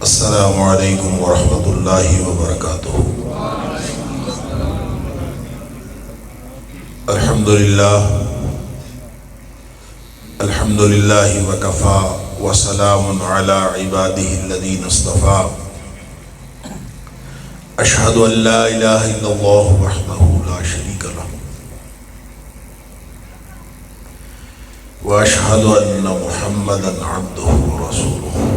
السلام علیکم ورحمۃ اللہ وبرکاتہ۔ الحمد للہ وکفا وسلام علی عبادہ الذین اصطفیٰ۔ اشہد ان لا الہ الا اللہ وحدہ لا شریک لہ واشہد ان محمدا عبدہ ورسولہ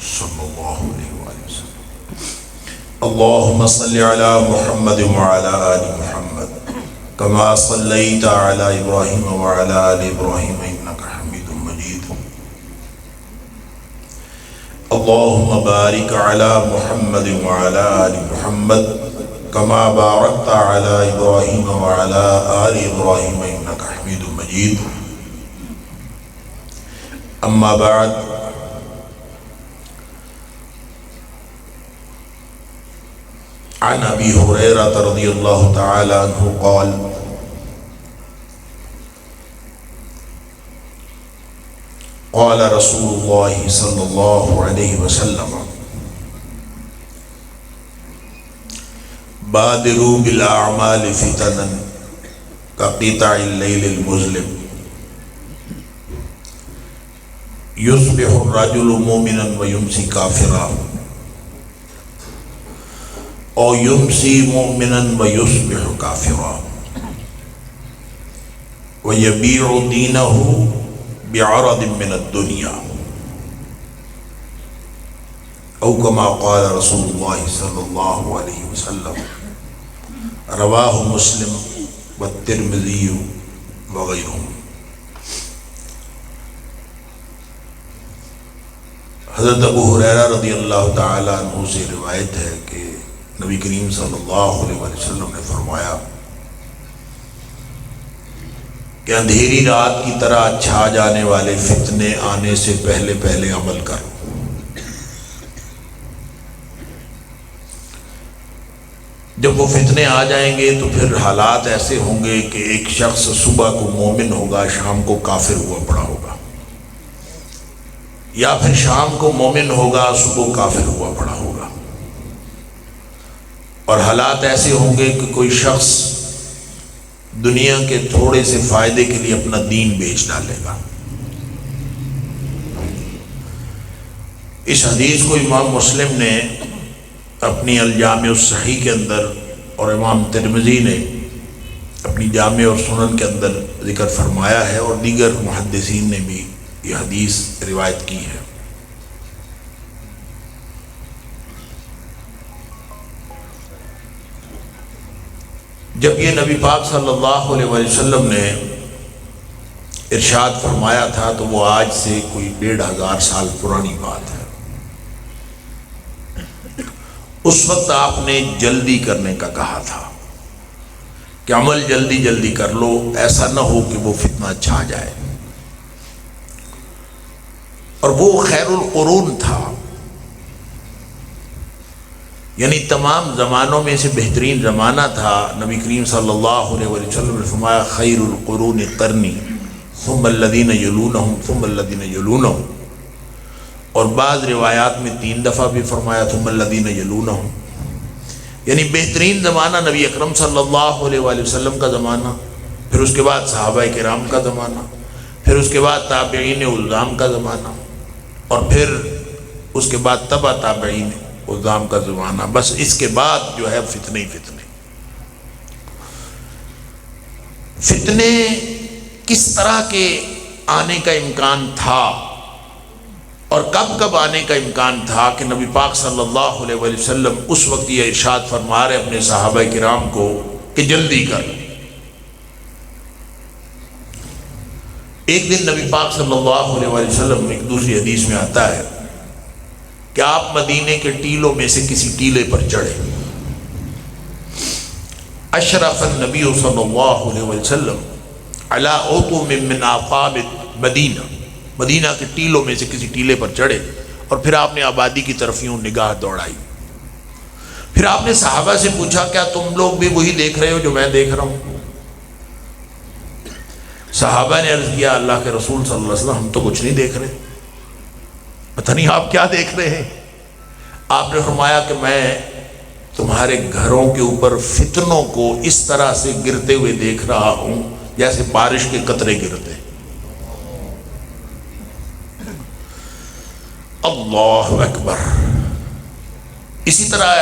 صلی اللہ علیہ وآلہ وسلم۔ اللہم صلی علی محمد وعلی آل محمد کما صلیت علی ابراہیم وعلی آل ابراہیم انک حمید مجید۔ اللہم بارک علی محمد وعلی آل محمد کما بارکت علی ابراہیم وعلی آل ابراہیم انک حمید مجید۔ اما بعد، عن ابی ہریرہ رضی اللہ تعالی عنہ قال قال رسول اللہ صلی اللہ علیہ وسلم بادروا بالاعمال فتنا كقطع الليل المظلم يصبح الرجل مؤمنا ويمسي كافرا او یمسی مؤمنا ویصبح کافرا ویبیع دینہ بعرض من الدنیا او کما قال رسول اللہ صلی اللہ علیہ وسلم۔ رواہ مسلم والترمذی وغیرہ۔ حضرت ابو ہریرہ رضی اللہ تعالی عنہ سے روایت ہے کہ نبی کریم صلی اللہ علیہ وسلم نے فرمایا کہ اندھیری رات کی طرح چھا جانے والے فتنے آنے سے پہلے پہلے عمل کرو۔ جب وہ فتنے آ جائیں گے تو پھر حالات ایسے ہوں گے کہ ایک شخص صبح کو مومن ہوگا، شام کو کافر ہوا پڑا ہوگا، یا پھر شام کو مومن ہوگا، صبح کافر ہوا پڑا ہوگا۔ اور حالات ایسے ہوں گے کہ کوئی شخص دنیا کے تھوڑے سے فائدے کے لیے اپنا دین بیچ ڈالے گا۔ اس حدیث کو امام مسلم نے اپنی الجامع الصحیح کے اندر اور امام ترمذی نے اپنی جامع اور سنن کے اندر ذکر فرمایا ہے، اور دیگر محدثین نے بھی یہ حدیث روایت کی ہے۔ جب یہ نبی پاک صلی اللہ علیہ وسلم نے ارشاد فرمایا تھا تو وہ آج سے کوئی 1500 سال پرانی بات ہے۔ اس وقت آپ نے جلدی کرنے کا کہا تھا کہ عمل جلدی جلدی کر لو، ایسا نہ ہو کہ وہ فتنہ چھا جائے۔ اور وہ خیر القرون تھا، یعنی تمام زمانوں میں سے بہترین زمانہ تھا۔ نبی کریم صلی اللہ علیہ وسلم نے فرمایا خیر القرون قرنی ثم الذین یلونہم ثم الذین یلونہم، اور بعض روایات میں 3 دفعہ بھی فرمایا ثم الذین یلونہم، یعنی بہترین زمانہ نبی اکرم صلی اللہ علیہ وآلہ وسلم کا زمانہ، پھر اس کے بعد صحابہ کرام کا زمانہ، پھر اس کے بعد تابعین الزام کا زمانہ، اور پھر اس کے بعد تبع تابعین الزام کا زمانہ۔ بس اس کے بعد جو ہے فتنے ہی فتنے۔ فتنے کس طرح کے آنے کا امکان تھا اور کب کب آنے کا امکان تھا کہ نبی پاک صلی اللہ علیہ وسلم اس وقت یہ ارشاد فرما رہے اپنے صحابہ کرام کو کہ جلدی کر۔ ایک دن نبی پاک صلی اللہ علیہ وسلم، ایک دوسری حدیث میں آتا ہے کہ آپ مدینے کے ٹیلوں میں سے کسی ٹیلے پر چڑھے۔ اشرف النبی صلی اللہ علیہ وسلم علی عطم من اعقاب مدینہ، مدینہ کے ٹیلوں میں سے کسی ٹیلے پر چڑھے، اور پھر آپ نے آبادی کی طرف یوں نگاہ دوڑائی۔ پھر آپ نے صحابہ سے پوچھا کیا تم لوگ بھی وہی دیکھ رہے ہو جو میں دیکھ رہا ہوں؟ صحابہ نے عرض کیا اللہ کے رسول صلی اللہ علیہ وسلم ہم تو کچھ نہیں دیکھ رہے، پتہ نہیں آپ کیا دیکھ رہے ہیں۔ آپ نے فرمایا کہ میں تمہارے گھروں کے اوپر فتنوں کو اس طرح سے گرتے ہوئے دیکھ رہا ہوں جیسے بارش کے قطرے گرتے. اللہ اکبر. اسی طرح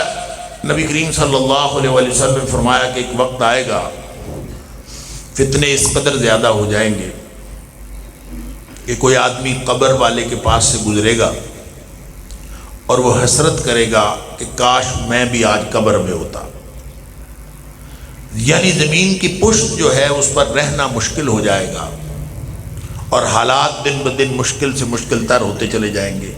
نبی کریم صلی اللہ علیہ وسلم نے فرمایا کہ ایک وقت آئے گا فتنے اس قدر زیادہ ہو جائیں گے کہ کوئی آدمی قبر والے کے پاس سے گزرے گا اور وہ حسرت کرے گا کہ کاش میں بھی آج قبر میں ہوتا. یعنی زمین کی پشت جو ہے اس پر رہنا مشکل ہو جائے گا اور حالات دن بدن مشکل سے مشکل تر ہوتے چلے جائیں گے.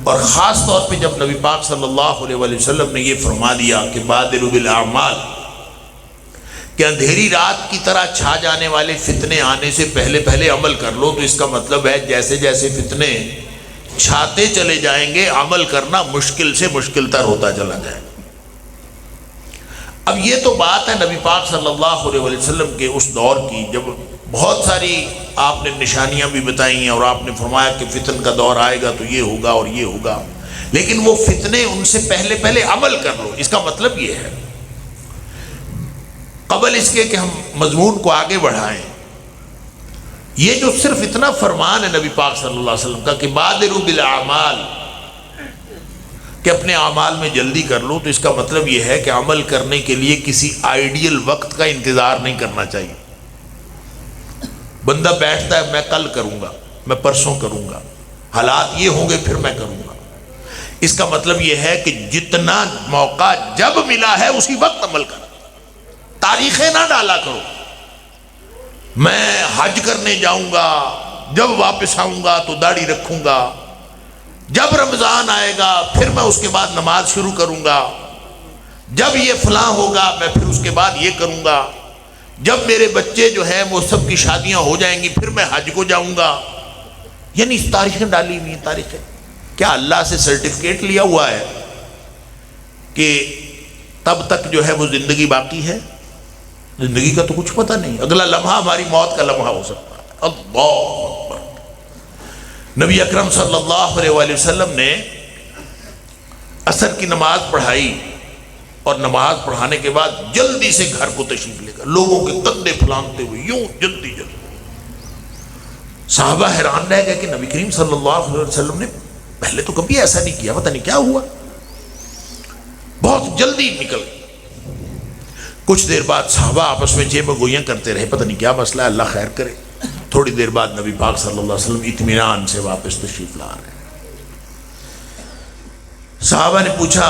اور خاص طور پہ جب نبی پاک صلی اللہ علیہ وسلم نے یہ فرما دیا کہ بادروا بالاعمال، کہ اندھیری رات کی طرح چھا جانے والے فتنے آنے سے پہلے پہلے عمل کر لو، تو اس کا مطلب ہے جیسے جیسے فتنے چھاتے چلے جائیں گے عمل کرنا مشکل سے مشکل تر ہوتا چلا جائے. اب یہ تو بات ہے نبی پاک صلی اللہ علیہ وسلم کے اس دور کی، جب بہت ساری آپ نے نشانیاں بھی بتائی ہیں اور آپ نے فرمایا کہ فتن کا دور آئے گا تو یہ ہوگا اور یہ ہوگا، لیکن وہ فتنے ان سے پہلے پہلے عمل کر لو. اس کا مطلب یہ ہے قبل اس کے کہ ہم مضمون کو آگے بڑھائیں، یہ جو صرف اتنا فرمان ہے نبی پاک صلی اللہ علیہ وسلم کا کہ بادروا بالاعمال، کہ اپنے اعمال میں جلدی کر لو، تو اس کا مطلب یہ ہے کہ عمل کرنے کے لیے کسی آئیڈیل وقت کا انتظار نہیں کرنا چاہیے. بندہ بیٹھتا ہے میں کل کروں گا، میں پرسوں کروں گا، حالات یہ ہوں گے پھر میں کروں گا. اس کا مطلب یہ ہے کہ جتنا موقع جب ملا ہے اسی وقت عمل کرو، تاریخیں نہ ڈالا کرو. میں حج کرنے جاؤں گا، جب واپس آؤں گا تو داڑھی رکھوں گا، جب رمضان آئے گا پھر میں اس کے بعد نماز شروع کروں گا، جب یہ فلاں ہوگا میں پھر اس کے بعد یہ کروں گا، جب میرے بچے جو ہیں وہ سب کی شادیاں ہو جائیں گی پھر میں حج کو جاؤں گا. یعنی تاریخیں ڈالی ہوئی ہیں. تاریخیں کیا اللہ سے سرٹیفکیٹ لیا ہوا ہے کہ تب تک جو ہے وہ زندگی باقی ہے؟ زندگی کا تو کچھ پتہ نہیں، اگلا لمحہ ہماری موت کا لمحہ ہو سکتا ہے. اللہ اکبر. نبی اکرم صلی اللہ علیہ وآلہ وسلم نے عصر کی نماز پڑھائی اور نماز پڑھانے کے بعد جلدی سے گھر کو تشریف لے گئے، لوگوں کے کندھے پھلانگتے ہوئے یوں جلدی جلدی. صحابہ حیران رہ گئے کہ نبی کریم صلی اللہ علیہ وسلم نے پہلے تو کبھی ایسا نہیں کیا، پتہ نہیں کیا ہوا. بہت جلدی نکل گئے. کچھ دیر بعد صحابہ آپس میں جیب گوئیاں کرتے رہے، پتہ نہیں کیا مسئلہ ہے، اللہ خیر کرے. تھوڑی دیر بعد نبی پاک صلی اللہ علیہ وسلم اطمینان سے واپس تشریف لا رہے ہیں. صحابہ نے پوچھا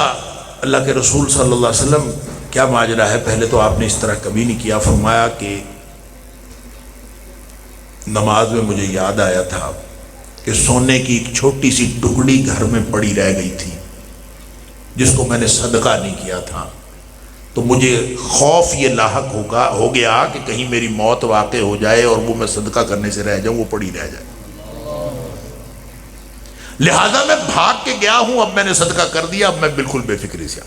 اللہ کے رسول صلی اللہ علیہ وسلم کیا ماجرا ہے، پہلے تو آپ نے اس طرح کبھی نہیں کیا. فرمایا کہ نماز میں مجھے یاد آیا تھا کہ سونے کی ایک چھوٹی سی ٹکڑی گھر میں پڑی رہ گئی تھی جس کو میں نے صدقہ نہیں کیا تھا، تو مجھے خوف یہ لاحق ہو گیا کہ کہیں میری موت واقع ہو جائے اور وہ میں صدقہ کرنے سے رہ جاؤں، وہ پڑی رہ جائے، لہذا میں بھاگ کے گیا ہوں، اب میں نے صدقہ کر دیا، اب میں بالکل بے فکری سے.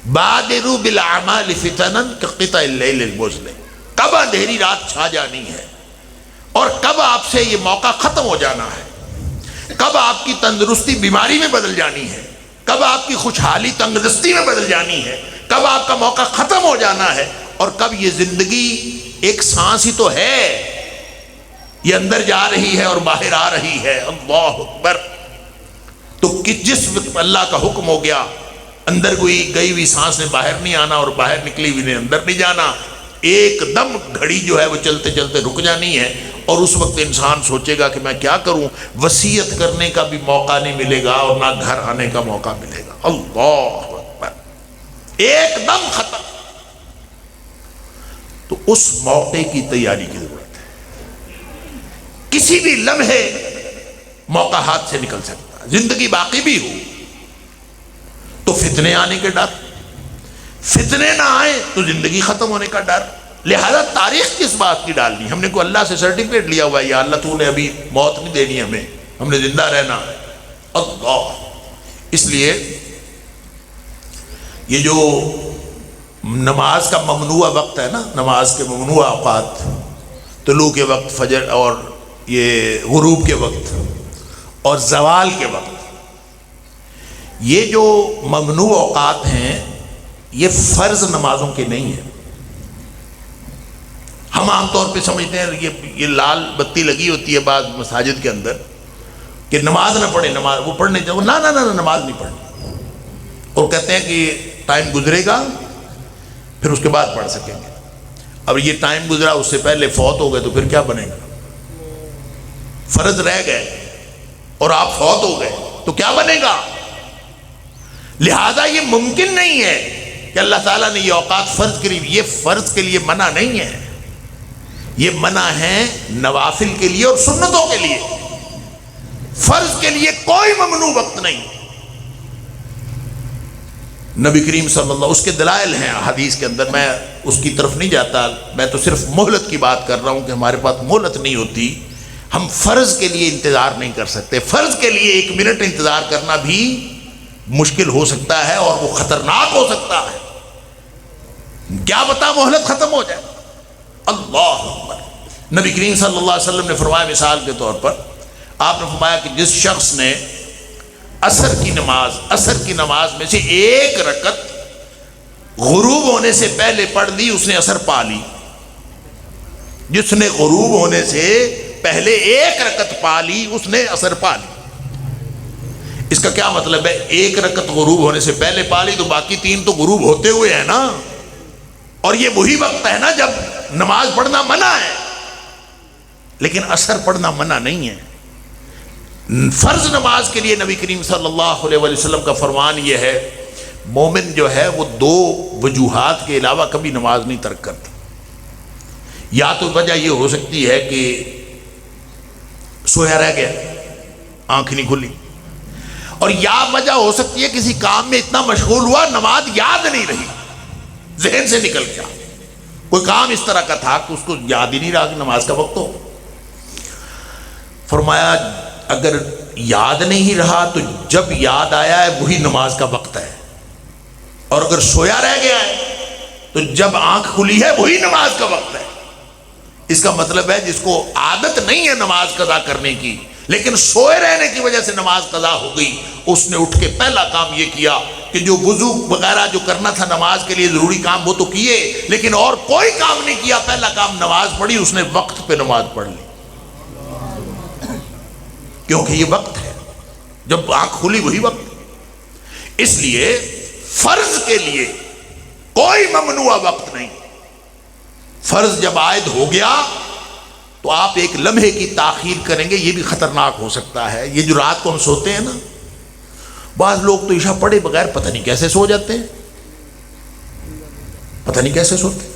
بادروا بالاعمال فتنا کقطع اللیل المظلم، کب اندھیری رات چھا جانی ہے اور کب آپ سے یہ موقع ختم ہو جانا ہے، کب آپ کی تندرستی بیماری میں بدل جانی ہے، کب آپ کی خوشحالی تنگدستی میں بدل جانی ہے، کب آپ کا موقع ختم ہو جانا ہے، اور کب یہ زندگی ایک سانس ہی تو ہے، یہ اندر جا رہی ہے اور باہر آ رہی ہے. اللہ اکبر. تو جس وقت اللہ کا حکم ہو گیا اندر گئی ہوئی سانس نے باہر نہیں آنا اور باہر نکلی ہوئی نے اندر نہیں جانا، ایک دم گھڑی جو ہے وہ چلتے چلتے رک جانی ہے. اور اس وقت انسان سوچے گا کہ میں کیا کروں، وصیت کرنے کا بھی موقع نہیں ملے گا اور نہ گھر آنے کا موقع ملے گا. اللہ اکبر. ایک دم ختم. تو اس موقع کی تیاری کی ضرورت ہے. کسی بھی لمحے موقع ہاتھ سے نکل سکتا ہے. زندگی باقی بھی ہو تو فتنے آنے کے ڈر، فتنے نہ آئے تو زندگی ختم ہونے کا ڈر. لہذا تاریخ کس بات کی ڈالنی؟ ہم نے کوئی اللہ سے سرٹیفکیٹ لیا ہوا ہے یا اللہ تو نے ابھی موت نہیں دینی ہم نے زندہ رہنا ہے. اللہ. اس لیے یہ جو نماز کا ممنوع وقت ہے نا، نماز کے ممنوع اوقات، طلوع کے وقت، فجر اور یہ غروب کے وقت اور زوال کے وقت، یہ جو ممنوع اوقات ہیں یہ فرض نمازوں کے نہیں ہیں. ہم عام طور پہ سمجھتے ہیں یہ لال بتی لگی ہوتی ہے بعض مساجد کے اندر کہ نماز نہ پڑھے، نماز وہ پڑھنے جاؤ، نہ نماز نہیں پڑھنی، اور کہتے ہیں کہ ٹائم گزرے گا پھر اس کے بعد پڑھ سکیں گے. اب یہ ٹائم گزرا، اس سے پہلے فوت ہو گئے تو پھر کیا بنے گا؟ فرض رہ گئے اور آپ فوت ہو گئے تو کیا بنے گا؟ لہذا یہ ممکن نہیں ہے کہ اللہ تعالیٰ نے یہ اوقات فرض کری. یہ فرض کے لیے منع نہیں ہے، یہ منع ہے نوافل کے لیے اور سنتوں کے لیے. فرض کے لیے کوئی ممنوع وقت نہیں. نبی کریم صلی اللہ، اس کے دلائل ہیں حدیث کے اندر، میں اس کی طرف نہیں جاتا، میں تو صرف مہلت کی بات کر رہا ہوں کہ ہمارے پاس مہلت نہیں ہوتی. ہم فرض کے لیے انتظار نہیں کر سکتے. فرض کے لیے 1 منٹ انتظار کرنا بھی مشکل ہو سکتا ہے اور وہ خطرناک ہو سکتا ہے. کیا بتا مہلت ختم ہو جائے. اللہ اکبر. نبی کریم صلی اللہ علیہ وسلم نے فرمایا، مثال کے طور پر آپ نے فرمایا کہ جس شخص نے عصر کی نماز میں سے 1 رکعت غروب ہونے سے پہلے پڑھ لی، اس نے عصر پا لی. جس نے غروب ہونے سے پہلے 1 رکعت پا لی اس نے عصر پا لی. اس کا کیا مطلب ہے؟ 1 رکعت غروب ہونے سے پہلے پا لی تو باقی 3 تو غروب ہوتے ہوئے ہیں نا. اور یہ وہی وقت ہے نا جب نماز پڑھنا منع ہے، لیکن عصر پڑھنا منع نہیں ہے. فرض نماز کے لیے نبی کریم صلی اللہ علیہ وسلم کا فرمان یہ ہے، مومن جو ہے وہ 2 وجوہات کے علاوہ کبھی نماز نہیں ترک کرتا. یا تو وجہ یہ ہو سکتی ہے کہ سویا رہ گیا، آنکھ نہیں کھلی، اور یا وجہ ہو سکتی ہے کسی کام میں اتنا مشغول ہوا نماز یاد نہیں رہی، ذہن سے نکل گیا. کوئی کام اس طرح کا تھا کہ اس کو یاد ہی نہیں رہا کہ نماز کا وقت ہو. فرمایا اگر یاد نہیں رہا تو جب یاد آیا ہے وہی نماز کا وقت ہے، اور اگر سویا رہ گیا ہے تو جب آنکھ کھلی ہے وہی نماز کا وقت ہے. اس کا مطلب ہے جس کو عادت نہیں ہے نماز قضا کرنے کی لیکن سوئے رہنے کی وجہ سے نماز قضا ہو گئی، اس نے اٹھ کے پہلا کام یہ کیا کہ جو وضو وغیرہ جو کرنا تھا نماز کے لیے ضروری کام وہ تو کیے لیکن اور کوئی کام نہیں کیا. پہلا کام نماز پڑھی، اس نے وقت پہ نماز پڑھ لی کیونکہ یہ وقت ہے، جب آنکھ کھلی وہی وقت. اس لیے فرض کے لیے کوئی ممنوع وقت نہیں. فرض جب عائد ہو گیا تو آپ 1 لمحے کی تاخیر کریں گے، یہ بھی خطرناک ہو سکتا ہے. یہ جو رات کو ہم سوتے ہیں نا، بعض لوگ تو عشاء پڑھے بغیر پتہ نہیں کیسے سو جاتے ہیں، پتہ نہیں کیسے سوتے.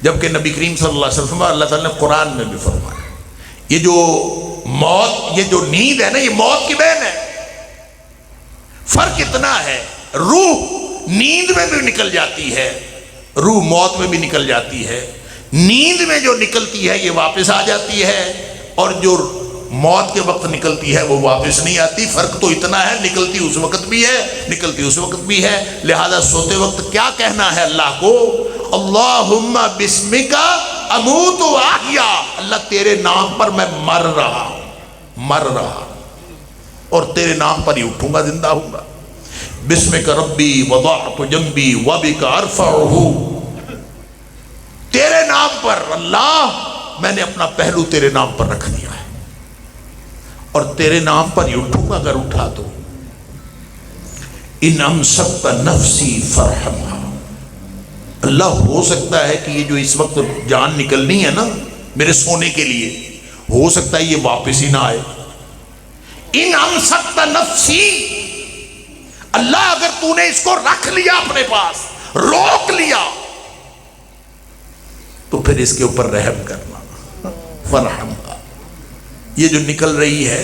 جبکہ نبی کریم صلی اللہ علیہ وسلم اللہ تعالیٰ نے قرآن میں بھی فرمایا یہ جو موت، یہ جو نیند ہے نا، یہ موت کی بہن ہے. فرق اتنا ہے، روح نیند میں بھی نکل جاتی ہے، روح موت میں بھی نکل جاتی ہے. نیند میں جو نکلتی ہے یہ واپس آ جاتی ہے، اور جو موت کے وقت نکلتی ہے وہ واپس نہیں آتی. فرق تو اتنا ہے، نکلتی اس وقت بھی ہے، نکلتی اس وقت بھی ہے. لہذا سوتے وقت کیا کہنا ہے اللہ کو؟ اللہم بسمک اموت و احیا، اللہ تیرے نام پر میں مر رہا اور تیرے نام پر ہی اٹھوں گا، زندہ ہوں گا. بسمک ربی وضعت جنبی وبک ارفعہ، تیرے نام پر اللہ میں نے اپنا پہلو تیرے نام پر رکھ دیا ہے اور تیرے نام پر ہی اٹھوں گا اگر اٹھا تو. ان امسکت نفسی فرحمھا، اللہ ہو سکتا ہے کہ یہ جو اس وقت جان نکلنی ہے نا میرے سونے کے لیے، ہو سکتا ہے یہ واپس ہی نہ آئے. ان امسکت نفسی، اللہ اگر تو نے اس کو رکھ لیا اپنے پاس، روک لیا، تو پھر اس کے اوپر رحم کرنا. فرحمھا، یہ جو نکل رہی ہے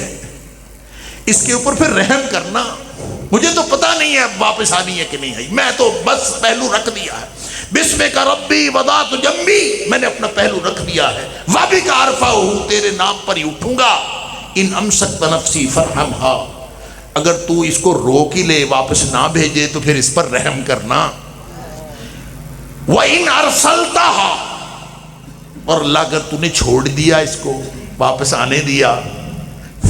اس کے اوپر پھر رحم کرنا. مجھے تو پتہ نہیں ہے اب واپس آنی ہے کہ نہیں آئی، میں تو بس پہلو رکھ دیا ہے. بسمک ربی وضعت جنبی، میں نے اپنا پہلو رکھ دیا ہے. وبک ارفعہ، تیرے نام پر ہی اٹھوں گا. ان امسکت نفسی فرحمھا، اگر تو اس کو روک ہی لے واپس نہ بھیجے تو پھر اس پر رحم کرنا. وَإِنْ أَرْسَلْتَهَا، اور اللہ اگر تو نے چھوڑ دیا اس کو، واپس آنے دیا،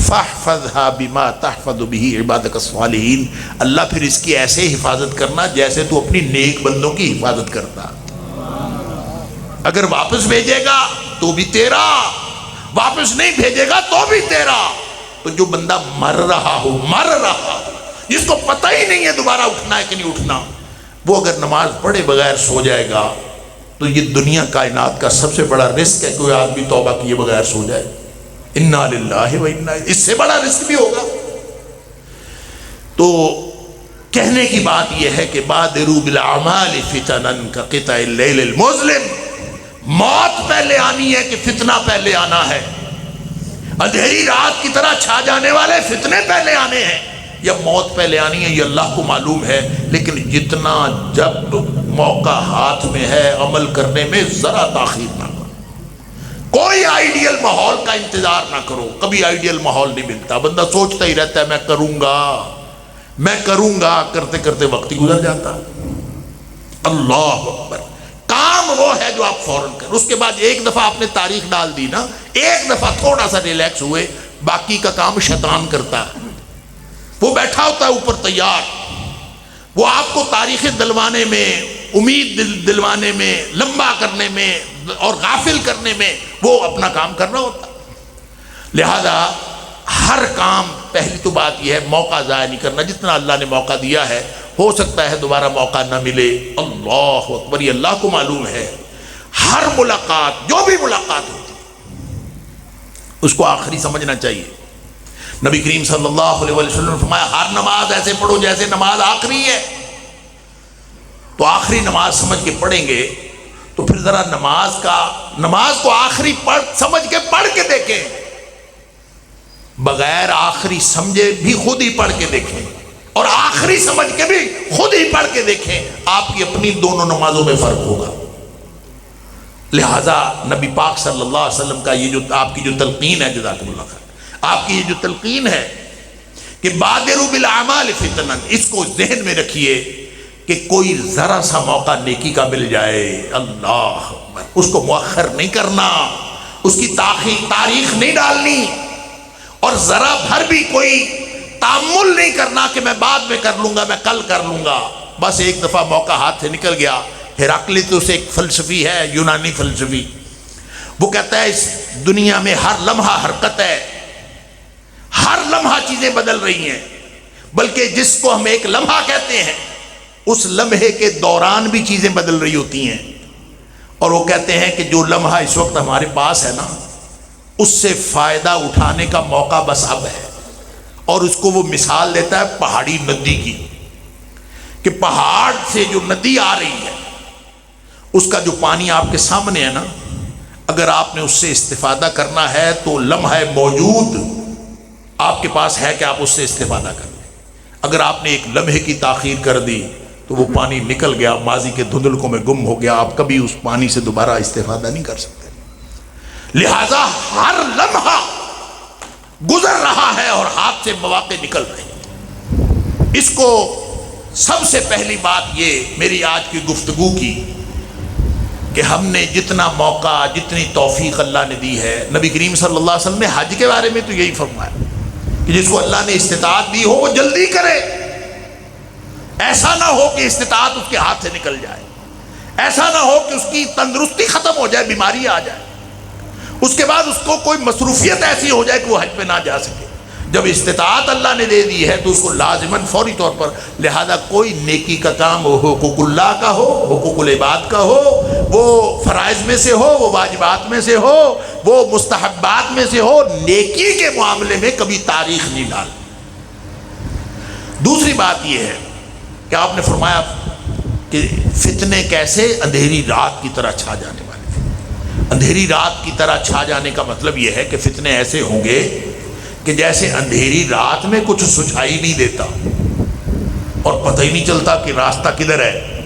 فاحفظھا بما تحفظ بہ عبادک الصالحین، اللہ پھر اس کی ایسے حفاظت کرنا جیسے تو اپنی نیک بندوں کی حفاظت کرتا۔ اگر واپس بھیجے گا تو بھی تیرا، واپس نہیں بھیجے گا تو بھی تیرا۔ تو جو بندہ مر رہا ہو، جس کو پتہ ہی نہیں ہے دوبارہ اٹھنا ہے کہ نہیں اٹھنا، وہ اگر نماز پڑھے بغیر سو جائے گا تو یہ دنیا کائنات کا سب سے بڑا رزق ہے، کوئی آدمی توبہ کیے بغیر سو جائے۔ انا للہ و انا، اس سے بڑا رزق بھی ہوگا۔ تو کہنے کی بات یہ ہے کہ بادروا بالاعمال فتنا کقطع اللیل المظلم، موت پہلے آنی ہے کہ فتنہ پہلے آنا ہے؟ اندھیری رات کی طرح چھا جانے والے فتنے پہلے آنے ہیں یا موت پہلے آنی ہے؟ یہ اللہ کو معلوم ہے، لیکن جتنا جب موقع ہاتھ میں ہے عمل کرنے میں ذرا تاخیر نہ کرو، کوئی آئیڈیل ماحول کا انتظار نہ کرو۔ کبھی آئیڈیل ماحول نہیں ملتا، بندہ سوچتا ہی رہتا ہے میں کروں گا، کرتے کرتے وقت ہی گزر جاتا۔ اللہ اکبر، کام وہ ہے جو آپ فوراً کریں۔ اس کے بعد ایک دفعہ آپ نے تاریخ ڈال دی نا، ایک دفعہ تھوڑا سا ریلیکس ہوئے، باقی کا کام شیطان کرتا ہے۔ وہ بیٹھا ہوتا ہے اوپر تیار، وہ آپ کو تاریخ دلوانے میں، امید دلوانے میں، لمبا کرنے میں اور غافل کرنے میں وہ اپنا کام کر رہا ہوتا۔ لہذا ہر کام، پہلی تو بات یہ ہے موقع ضائع نہیں کرنا۔ جتنا اللہ نے موقع دیا ہے، ہو سکتا ہے دوبارہ موقع نہ ملے، اللہ اکبر، یہ اللہ کو معلوم ہے۔ ہر ملاقات، جو بھی ملاقات ہوتی اس کو آخری سمجھنا چاہیے۔ نبی کریم صلی اللہ علیہ وسلم نے فرمایا ہر نماز ایسے پڑھو جیسے نماز آخری ہے۔ تو آخری نماز سمجھ کے پڑھیں گے تو پھر ذرا نماز کو آخری سمجھ کے پڑھ کے دیکھیں، بغیر آخری سمجھے بھی خود ہی پڑھ کے دیکھیں، اور آخری سمجھ کے بھی خود ہی پڑھ کے دیکھیں، آپ کی اپنی دونوں نمازوں میں فرق ہوگا۔ لہٰذا نبی پاک صلی اللہ علیہ وسلم کا یہ جو آپ کی جو تلقین ہے، جزاکم اللہ خیر، آپ کی یہ جو تلقین ہے کہ بادروا بالاعمال فتنا، اس کو ذہن میں رکھیے کہ کوئی ذرا سا موقع نیکی کا مل جائے، اللہ اکبر، اس کو مؤخر نہیں کرنا، اس کی تاریخ نہیں ڈالنی، اور ذرا بھر بھی کوئی تامل نہیں کرنا کہ میں بعد میں کر لوں گا، میں کل کر لوں گا۔ بس ایک دفعہ موقع ہاتھ سے نکل گیا۔ ہیراکلیتوس ایک فلسفی ہے، یونانی فلسفی، وہ کہتا ہے اس دنیا میں ہر لمحہ حرکت ہے، ہر لمحہ چیزیں بدل رہی ہیں، بلکہ جس کو ہم ایک لمحہ کہتے ہیں اس لمحے کے دوران بھی چیزیں بدل رہی ہوتی ہیں۔ اور وہ کہتے ہیں کہ جو لمحہ اس وقت ہمارے پاس ہے نا، اس سے فائدہ اٹھانے کا موقع بس اب ہے۔ اور اس کو وہ مثال دیتا ہے پہاڑی ندی کی، کہ پہاڑ سے جو ندی آ رہی ہے اس کا جو پانی آپ کے سامنے ہے نا، اگر آپ نے اس سے استفادہ کرنا ہے تو لمحہ موجود آپ کے پاس ہے کہ آپ اس سے استفادہ کر لیں۔ اگر آپ نے ایک لمحے کی تاخیر کر دی تو وہ پانی نکل گیا، ماضی کے دھندلکوں میں گم ہو گیا، آپ کبھی اس پانی سے دوبارہ استفادہ نہیں کر سکتے۔ لہذا ہر لمحہ گزر رہا ہے اور ہاتھ سے مواقع نکل رہے ہیں۔ اس کو سب سے پہلی بات یہ میری آج کی گفتگو کی کہ ہم نے جتنا موقع، جتنی توفیق اللہ نے دی ہے، نبی کریم صلی اللہ علیہ وسلم نے حج کے بارے میں تو یہی فرمایا کہ جس کو اللہ نے استطاعت دی ہو وہ جلدی کرے، ایسا نہ ہو کہ استطاعت اس کے ہاتھ سے نکل جائے، ایسا نہ ہو کہ اس کی تندرستی ختم ہو جائے، بیماری آ جائے، اس کے بعد اس کو کوئی مصروفیت ایسی ہو جائے کہ وہ حج پہ نہ جا سکے۔ جب استطاعت اللہ نے دے دی ہے تو اس کو لازماً فوری طور پر، لہذا کوئی نیکی کا کام ہو، حقوق اللہ کا ہو، حقوق العباد کا ہو، وہ فرائض میں سے ہو، وہ واجبات میں سے ہو، وہ مستحبات میں سے ہو، نیکی کے معاملے میں کبھی تاریخ نہیں ڈال۔ دوسری بات یہ ہے کہ آپ نے فرمایا کہ فتنے کیسے اندھیری رات کی طرح چھا جانے والے تھے۔ اندھیری رات کی طرح چھا جانے کا مطلب یہ ہے کہ فتنے ایسے ہوں گے کہ جیسے اندھیری رات میں کچھ سجھائی نہیں دیتا اور پتہ ہی نہیں چلتا کہ راستہ کدھر ہے،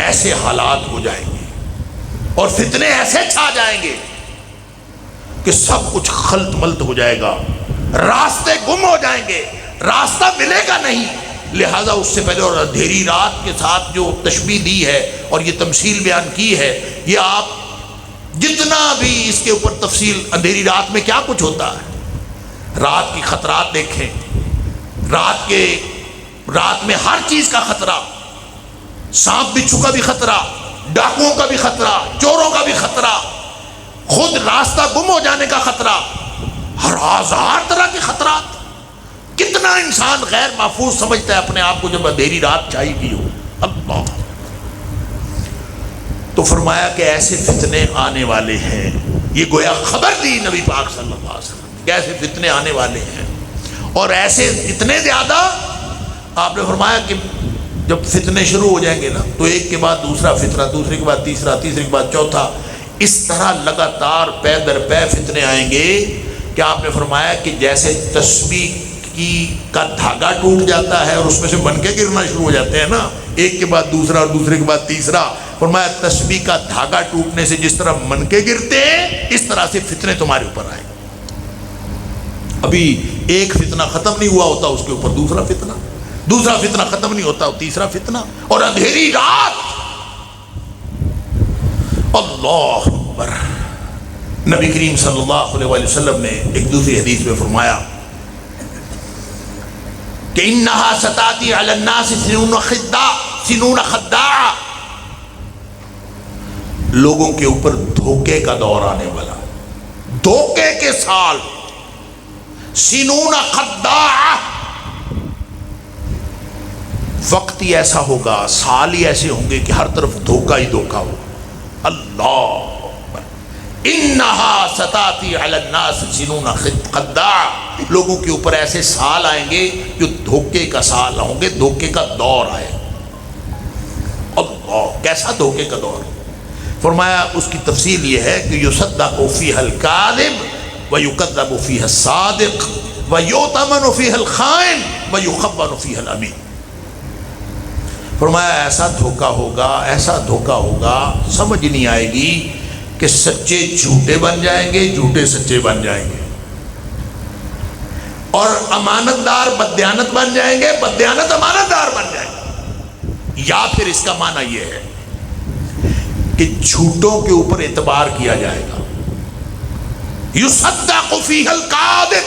ایسے حالات ہو جائیں گے، اور فتنے ایسے چھا جائیں گے کہ سب کچھ خلط ملط ہو جائے گا، راستے گم ہو جائیں گے، راستہ ملے گا نہیں۔ لہذا اس سے پہلے، اور اندھیری رات کے ساتھ جو تشبیہ دی ہے اور یہ تمثیل بیان کی ہے، یہ آپ جتنا بھی اس کے اوپر تفصیل، اندھیری رات میں کیا کچھ ہوتا ہے، رات کی خطرات دیکھیں، رات میں ہر چیز کا خطرہ، سانپ بچھو کا بھی خطرہ، ڈاکوؤں کا بھی خطرہ، چوروں کا بھی خطرہ، خود راستہ گم ہو جانے کا خطرہ، ہزار طرح کے خطرات. کتنا انسان غیر محفوظ سمجھتا ہے اپنے آپ کو جب اندھیری رات چھائی ہوئی ہو. اللہ. تو فرمایا کہ ایسے فتنے آنے والے ہیں. یہ گویا خبر دی نبی پاک صلی اللہ علیہ وسلم کہ ایسے فتنے آنے والے ہیں، اور ایسے اتنے زیادہ. آپ نے فرمایا کہ جب فتنے شروع ہو جائیں گے نا تو ایک کے بعد دوسرا فتنہ، دوسرے کے بعد تیسرا، تیسرے کے بعد چوتھا، اس طرح لگاتار پے در پے فتنے آئیں گے کہ آپ نے فرمایا کہ جیسے تسبیح کا دھاگا ٹوٹ جاتا ہے اور اس میں سے بن کے گرنا شروع ہو جاتے ہیں نا، ایک کے بعد دوسرا اور دوسرے کے بعد تیسرا. فرمایا تسبیح کا دھاگا ٹوٹنے سے جس طرح من کے گرتے ہیں اس طرح سے فتنے تمہارے اوپر آئے. ابھی ایک فتنہ ختم نہیں ہوا ہوتا اس کے اوپر دوسرا فتنہ، دوسرا فتنہ ختم نہیں ہوتا تیسرا فتنہ، اور اندھیری رات. اللہ اکبر. نبی کریم صلی اللہ علیہ وسلم نے ایک دوسری حدیث میں فرمایا کہ انہا ستاتی علی الناس سنون خداع، لوگوں کے اوپر دھوکے کا دور آنے والا، دھوکے کے سال. سنون خداع، وقت ہی ایسا ہوگا، سال ہی ایسے ہوں گے کہ ہر طرف دھوکہ ہی دھوکہ ہو. اللہ اکبر. انہا ستاتی علی الناس سنون خداع، لوگوں کے اوپر ایسے سال آئیں گے جو دھوکے کا سال ہوں گے، دھوکے کا دور آئے. اللہ، کیسا دھوکے کا دور؟ فرمایا اس کی تفصیل یہ ہے کہ یصدق فیہا الکاذب ویکذب فیہا الصادق ویؤتمن فیہا الخائن ویخون فیہا الامین. فرمایا ایسا دھوکہ ہوگا، ایسا دھوکہ ہوگا، سمجھ نہیں آئے گی کہ سچے جھوٹے بن جائیں گے، جھوٹے سچے بن جائیں گے، اور امانت دار بددیانت بن جائیں گے، بددیانت امانت دار بن جائیں گے. یا پھر اس کا معنی یہ ہے کہ جھوٹوں کے اوپر اعتبار کیا جائے گا. یصدق فیہا الکاذب،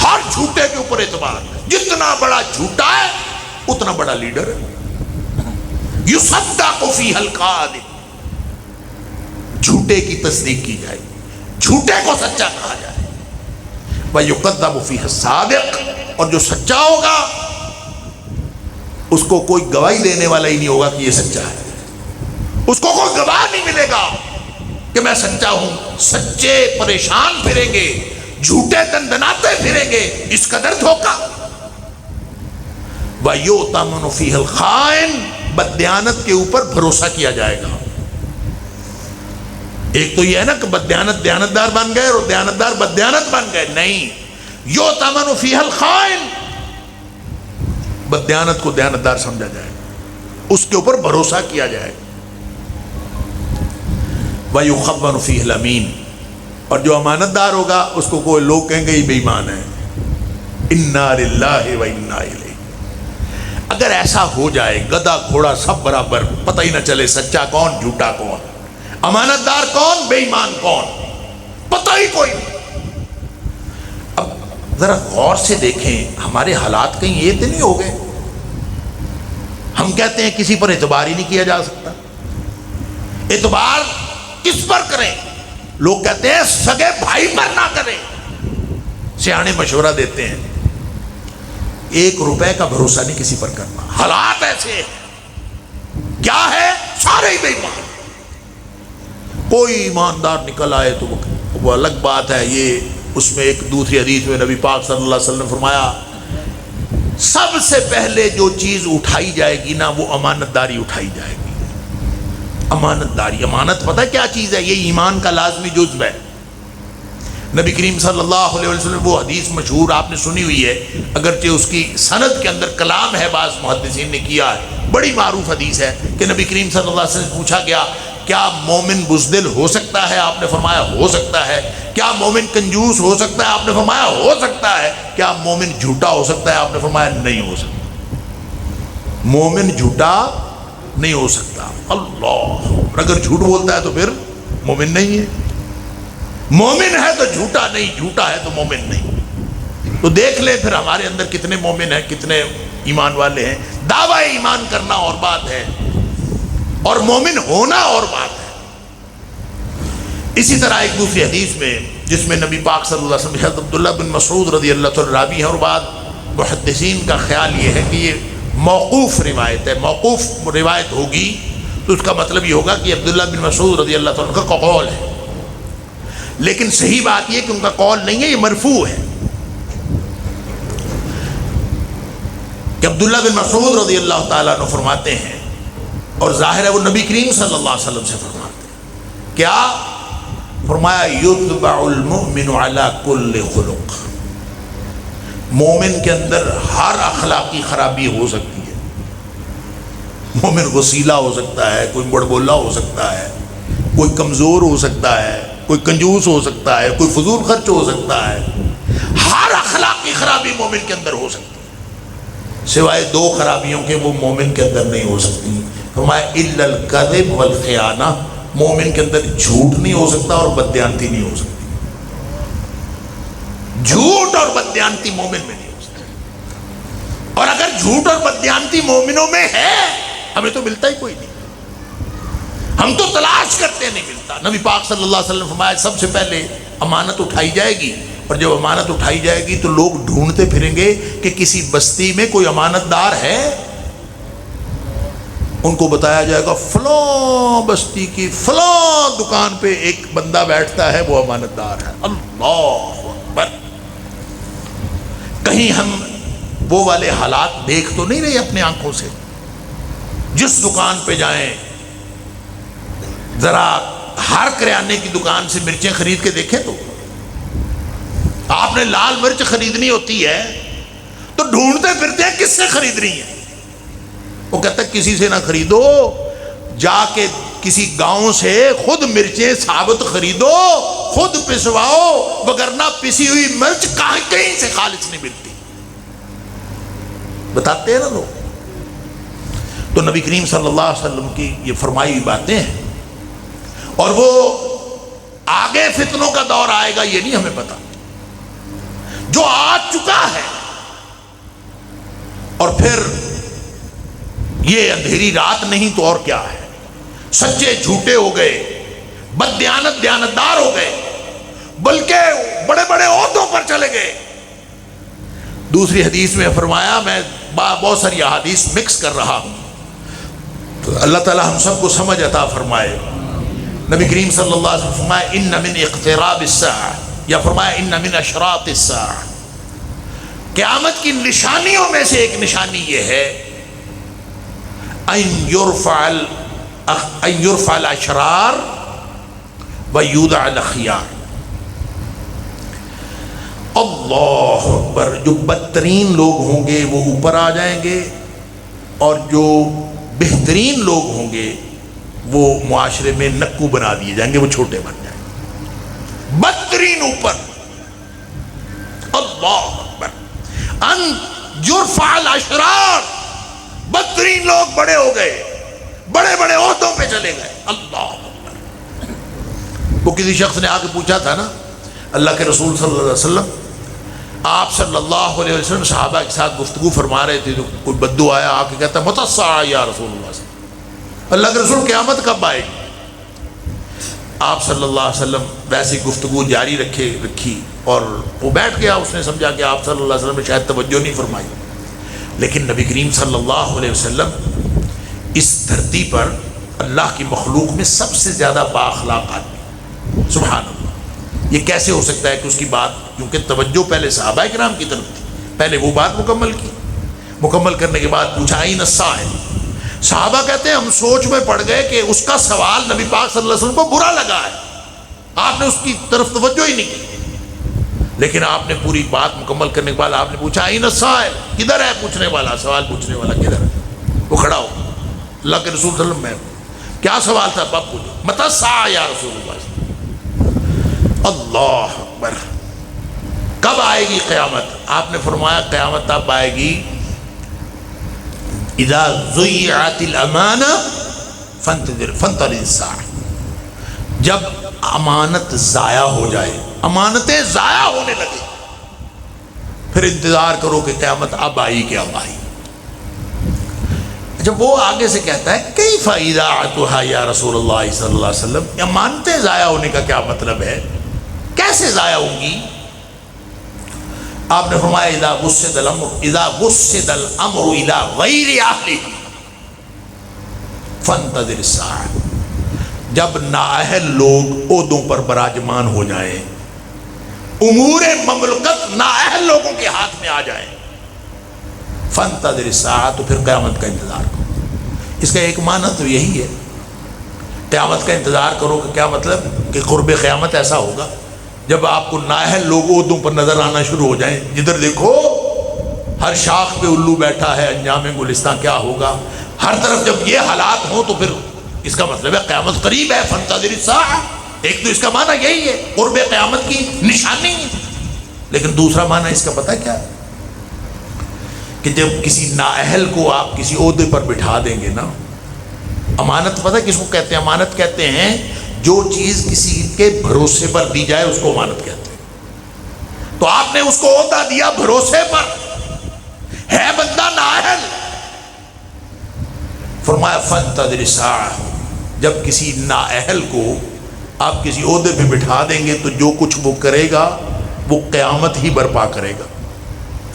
ہر جھوٹے کے اوپر اعتبار، جتنا بڑا جھوٹا ہے اتنا بڑا لیڈر ہے. یصدق فیہا الکاذب، جھوٹے کی تصدیق کی جائے گی، جھوٹے کو سچا کہا جائے. وَيُكَذَّبُ فِيهَا الصَّادِقُ، اور جو سچا ہوگا اس کو کوئی گواہی دینے والا ہی نہیں ہوگا کہ یہ سچا ہے، اس کو کوئی گواہ نہیں ملے گا کہ میں سچا ہوں. سچے پریشان پھریں گے، جھوٹے دندناتے پھریں گے، اس قدر دھوکہ. وَيُؤْتَمَنُ فِيهَا الْخَائِنُ، بددیانت کے اوپر بھروسہ کیا جائے گا. ایک تو یہ ہے نا کہ بددیانت دیانتدار بن گئے اور دیانتدار بددیانت بن گئے، نہیں. یؤتمن فیہا الخائن، بددیانت کو دیانتدار سمجھا جائے گا، اس کے اوپر بھروسہ کیا جائے گا. وَيُخَوَّنُ فِيهِ الْأَمِينُ، اور جو امانت دار ہوگا اس کو کوئی لوگ کہیں گے یہ بے ایمان ہے. اِنَّا لِلَّهِ وَإِنَّا إِلَيْهِ. اگر ایسا ہو جائے، گدھا گھوڑا سب برابر، پتہ ہی نہ چلے سچا کون جھوٹا کون، امانت دار کون بے ایمان کون، پتہ ہی کوئی نہیں. اب ذرا غور سے دیکھیں ہمارے حالات کہیں یہ تو نہیں ہو گئے. ہم کہتے ہیں کسی پر اعتبار ہی نہیں کیا جا سکتا. اعتبار کس پر کریں؟ لوگ کہتے ہیں سگے بھائی پر نہ کریں. سیانے مشورہ دیتے ہیں 1 روپے کا بھروسہ نہیں کسی پر کرنا. حالات ایسے ہیں، کیا ہے، سارے ہی بے ایمان. کوئی ایماندار نکل آئے تو وہ الگ بات ہے. یہ اس میں ایک دوسری حدیث میں نبی پاک صلی اللہ علیہ وسلم نے فرمایا سب سے پہلے جو چیز اٹھائی جائے گی نا وہ امانت داری اٹھائی جائے گی. امانت داری، امانت پتہ کیا چیز ہے؟ یہ ایمان کا لازمی جزو ہے. نبی کریم صلی اللہ علیہ وسلم وہ حدیث مشہور آپ نے سنی ہوئی ہے، اگرچہ اس کی سند کے اندر کلام ہے، بعض محدثین نے کیا ہے، بڑی معروف حدیث ہے کہ نبی کریم صلی اللہ علیہ وسلم سے پوچھا گیا کیا مومن بزدل ہو سکتا ہے؟ آپ نے فرمایا ہو سکتا ہے. کیا مومن کنجوس ہو سکتا ہے؟ آپ نے فرمایا ہو سکتا ہے. کیا مومن جھوٹا ہو سکتا ہے؟ آپ نے فرمایا نہیں ہو سکتا. مومن جھوٹا نہیں ہو سکتا. اللہ، اگر جھوٹ بولتا ہے تو پھر مومن نہیں ہے. مومن ہے تو جھوٹا نہیں، جھوٹا ہے تو مومن نہیں۔ تو دیکھ لیں پھر ہمارے اندر کتنے مومن ہیں، کتنے ایمان والے ہیں۔ دعویٰ ایمان کرنا اور بات ہے، اور مومن ہونا اور بات ہے۔ اسی طرح ایک دوسری حدیث میں جس میں نبی پاک صلی اللہ علیہ وسلم، حضرت عبداللہ بن مسعود رضی اللہ عنہ راوی ہیں، اور بعد محدثین کا خیال یہ ہے کہ یہ موقوف روایت ہے۔ موقوف روایت ہوگی تو اس کا مطلب یہ ہوگا کہ عبداللہ بن مسعود رضی اللہ عنہ کا قول ہے، لیکن صحیح بات یہ کہ ان کا قول نہیں ہے، یہ مرفوع ہے کہ عبداللہ بن مسعود رضی اللہ تعالیٰ عنہ فرماتے ہیں، اور ظاہر ہے وہ نبی کریم صلی اللہ علیہ وسلم سے فرماتے ہیں۔ کیا فرمایا؟ یتبع المؤمن علی کل خلق۔ مومن کے اندر ہر اخلاقی خرابی ہو سکتی ہے۔ مومن غسیلہ ہو سکتا ہے، کوئی بڑبولا ہو سکتا ہے، کوئی کمزور ہو سکتا ہے، کوئی کنجوس ہو سکتا ہے، کوئی فضول خرچ ہو سکتا ہے۔ ہر اخلاقی خرابی مومن کے اندر ہو سکتی ہے، سوائے دو خرابیوں کے وہ مومن کے اندر نہیں ہو سکتی۔ فرمایا الا الکذب والخیانہ، مومن کے اندر جھوٹ نہیں ہو سکتا اور بددیانتی نہیں ہو سکتی۔ جھوٹ اور بددیانتی مومن میں نہیں ہو سکتی، اور اگر جھوٹ اور بددیانتی مومنوں میں ہے، ہمیں تو ملتا ہی کوئی نہیں، ہم تو تلاش کرتے نہیں ملتا۔ نبی پاک صلی اللہ علیہ وسلم فرمایا سب سے پہلے امانت اٹھائی جائے گی، اور جب امانت اٹھائی جائے گی تو لوگ ڈھونڈتے پھریں گے کہ کسی بستی میں کوئی امانت دار ہے۔ ان کو بتایا جائے گا فلاں بستی کی فلاں دکان پہ ایک بندہ بیٹھتا ہے، وہ امانت دار ہے۔ اللہ اکبر! کہیں ہم وہ والے حالات دیکھ تو نہیں رہے اپنے آنکھوں سے؟ جس دکان پہ جائیں، ذرا ہر کریانے کی دکان سے مرچیں خرید کے دیکھیں تو آپ نے لال مرچ خریدنی ہوتی ہے تو ڈھونڈتے پھرتے ہیں کس سے خریدنی ہے۔ وہ کہتا ہے کسی سے نہ خریدو، جا کے کسی گاؤں سے خود مرچیں ثابت خریدو، خود پسواؤ، وگرنہ پسی ہوئی مرچ کہیں سے خالص نہیں ملتی، بتاتے ہیں نا لوگ۔ تو نبی کریم صلی اللہ علیہ وسلم کی یہ فرمائی ہوئی باتیں ہیں، اور وہ آگے فتنوں کا دور آئے گا یہ نہیں ہمیں پتا، جو آ چکا ہے۔ اور پھر یہ اندھیری رات نہیں تو اور کیا ہے، سچے جھوٹے ہو گئے، بد دیانت دیانتدار ہو گئے، بلکہ بڑے بڑے عہدوں پر چلے گئے۔ دوسری حدیث میں فرمایا، میں بہت ساری احادیث مکس کر رہا ہوں تو اللہ تعالی ہم سب کو سمجھ عطا فرمائے۔ نبی کریم صلی اللہ علیہ وسلم فرمایا ان من اقتراب الساعہ، یا فرمایا ان من اشراط الساعہ، قیامت کی نشانیوں میں سے ایک نشانی یہ ہے ان یرفع الاشرار ویوضع الاخیار۔ اللہ اکبر! جو بدترین لوگ ہوں گے وہ اوپر آ جائیں گے، اور جو بہترین لوگ ہوں گے وہ معاشرے میں نکو بنا دیے جائیں گے، وہ چھوٹے بن جائیں گے۔ بدترین اوپر، اللہ اکبر! ان یرفع الاشرار، بدترین لوگ بڑے ہو گئے، بڑے بڑے عہدوں پہ چلے گئے۔ اللہ اکبر! وہ کسی شخص نے آ کے پوچھا تھا نا اللہ کے رسول صلی اللہ علیہ وسلم، آپ صلی اللہ علیہ وسلم صحابہ کے ساتھ گفتگو فرما رہے تھے تو کوئی بدو آیا، آ کے کہتا متی الساعہ یا رسول اللہ صلی اللہ کے رسول قیامت کب آئے گی؟ آپ صلی اللہ علیہ وسلم ویسی گفتگو جاری رکھی، اور وہ بیٹھ گیا۔ اس نے سمجھا کہ آپ صلی اللہ علیہ وسلم نے شاید توجہ نہیں فرمائی، لیکن نبی کریم صلی اللہ علیہ وسلم اس دھرتی پر اللہ کی مخلوق میں سب سے زیادہ بااخلاق آدمی، سبحان اللہ۔ یہ کیسے ہو سکتا ہے کہ اس کی بات، کیونکہ توجہ پہلے صحابہ کرام کی طرف تھی، پہلے وہ بات مکمل کی، مکمل کرنے کے بعد پوچھا این السائل۔ صحابہ کہتے ہیں ہم سوچ میں پڑ گئے کہ اس کا سوال نبی پاک صلی اللہ علیہ وسلم کو برا لگا ہے، آپ نے اس کی طرف توجہ ہی نہیں کی، لیکن آپ نے پوری بات مکمل کرنے کے بعد آپ نے پوچھا این السائل، کدھر ہے پوچھنے والا، سوال پوچھنے والا کدھر ہے؟ وہ کھڑا ہو، اللہ کے رسول صلی اللہ علیہ وسلم کیا سوال تھا؟ اب پوچھو متی الساعہ یا رسول اللہ صلی اللہ علیہ وسلم۔ اللہ اکبر! کب آئے گی قیامت؟ آپ نے فرمایا قیامت تب آئے گی اذا ضیعت الامانہ فانتظر الساعہ، جب امانت ضائع ہو جائے، امانتیں ضائع ہونے لگے، پھر انتظار کرو کہ قیامت اب آئی کہ اب آئی۔ جب وہ آگے سے کہتا ہے کیف اذاعتها یا رسول اللہ صلی اللہ علیہ وسلم، امانتیں ضائع ہونے کا کیا مطلب ہے، کیسے ضائع ہوں گی؟ آپ نے فرمایا اذا وسد الامر الى غیر اہلہ فانتظر الساعہ، جب نااہل لوگ عہدوں پر براجمان ہو جائیں، امور مملکت نااہل لوگوں کے ہاتھ میں آ جائیں، فانتظر الساعہ، تو پھر قیامت کا انتظار کرو۔ اس کا ایک معنی تو یہی ہے، قیامت کا انتظار کرو کہ کیا مطلب کہ قرب قیامت ایسا ہوگا جب آپ کو نااہل لوگ عہدوں پر نظر آنا شروع ہو جائیں، جدھر دیکھو ہر شاخ پہ الو بیٹھا ہے، انجام گلستان کیا ہوگا، ہر طرف جب یہ حالات ہوں تو پھر اس کا مطلب ہے قیامت قریب ہے، فانتظر الساعہ۔ ایک تو اس کا معنی یہی ہے، قرب قیامت کی نشانی ہے، لیکن دوسرا معنی اس کا پتہ کیا ہے کہ جب کسی نااہل کو آپ کسی عہدے پر بٹھا دیں گے نا، امانت پتہ کس کو کہتے ہیں؟ امانت کہتے ہیں جو چیز کسی کے بھروسے پر دی جائے اس کو امانت کہتے ہیں۔ تو آپ نے اس کو عہدہ دیا بھروسے پر، ہے بندہ نااہل، فرمایا فانتظر الساعہ، جب کسی نااہل کو آپ کسی عہدے پہ بٹھا دیں گے تو جو کچھ وہ کرے گا وہ قیامت ہی برپا کرے گا،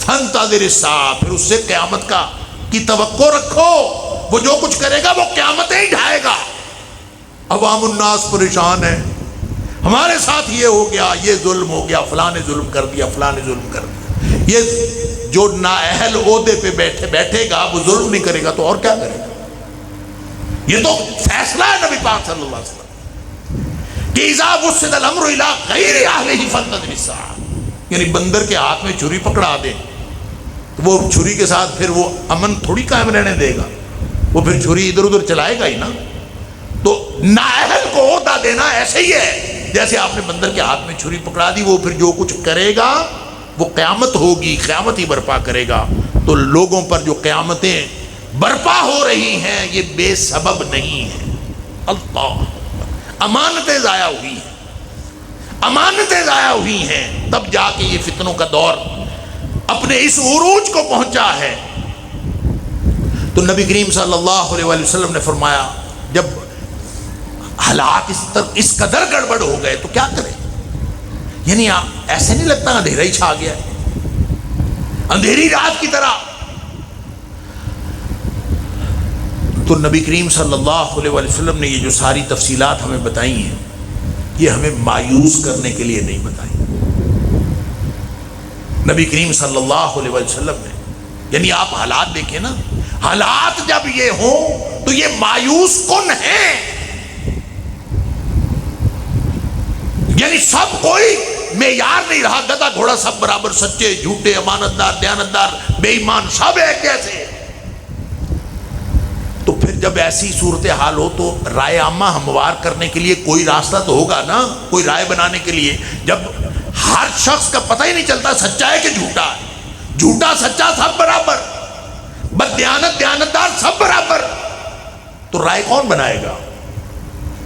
فانتظر الساعہ، پھر اس سے قیامت کی توقع رکھو، وہ جو کچھ کرے گا وہ قیامتیں ہی ڈھائے گا۔ عوام الناس پریشان ہے، ہمارے ساتھ یہ ہو گیا، یہ ظلم ہو گیا، فلاں نے ظلم کر دیا، فلاں نے ظلم کر دیا۔ یہ جو نااہل عہدے پہ بیٹھے گا وہ ظلم نہیں کرے گا تو اور کیا کرے گا؟ یہ تو فیصلہ ہے نبی پاک صلی اللہ علیہ وسلم کہ اذا وسد الامر الى غیر اہلہ فانتظر الساعہ، یعنی بندر کے ہاتھ میں چھری پکڑا دیں تو وہ چھری کے ساتھ پھر وہ امن تھوڑی قائم رہنے دے گا، وہ پھر چھری ادھر ادھر چلائے گا ہی نا۔ تو نااہل کو عہدہ دینا ایسے ہی ہے جیسے آپ نے بندر کے ہاتھ میں چھری پکڑا دی، وہ پھر جو کچھ کرے گا وہ قیامت ہوگی، قیامت ہی برپا کرے گا۔ تو لوگوں پر جو قیامتیں برپا ہو رہی ہیں یہ بے سبب نہیں ہے۔ اللہ، امانتیں ضائع ہوئی ہیں، امانتیں ضائع ہوئی ہیں، تب جا کے یہ فتنوں کا دور اپنے اس عروج کو پہنچا ہے۔ تو نبی کریم صلی اللہ علیہ وآلہ وسلم نے فرمایا جب حالات اس قدر گڑبڑ ہو گئے تو کیا کریں؟ یعنی ایسے نہیں لگتا اندھیرا ہی چھا گیا ہے، اندھیری رات کی طرح۔ تو نبی کریم صلی اللہ علیہ وآلہ وسلم نے یہ جو ساری تفصیلات ہمیں بتائی ہیں یہ ہمیں مایوس کرنے کے لیے نہیں بتائی۔ نبی کریم صلی اللہ علیہ وآلہ وسلم نے، یعنی آپ حالات دیکھیں نا، حالات جب یہ ہوں تو یہ مایوس کن ہیں، یعنی سب کوئی معیار نہیں رہا، گدھا گھوڑا سب برابر، سچے جھوٹے، امانت دار دیانتدار بے ایمان سب ایک جیسے۔ تو پھر جب ایسی صورتحال ہو تو رائے عامہ ہموار کرنے کے لیے کوئی راستہ تو ہوگا نا، کوئی رائے بنانے کے لیے۔ جب ہر شخص کا پتہ ہی نہیں چلتا سچا ہے کہ جھوٹا ہے، جھوٹا سچا سب برابر، بددیانت دیانتدار سب برابر، تو رائے کون بنائے گا؟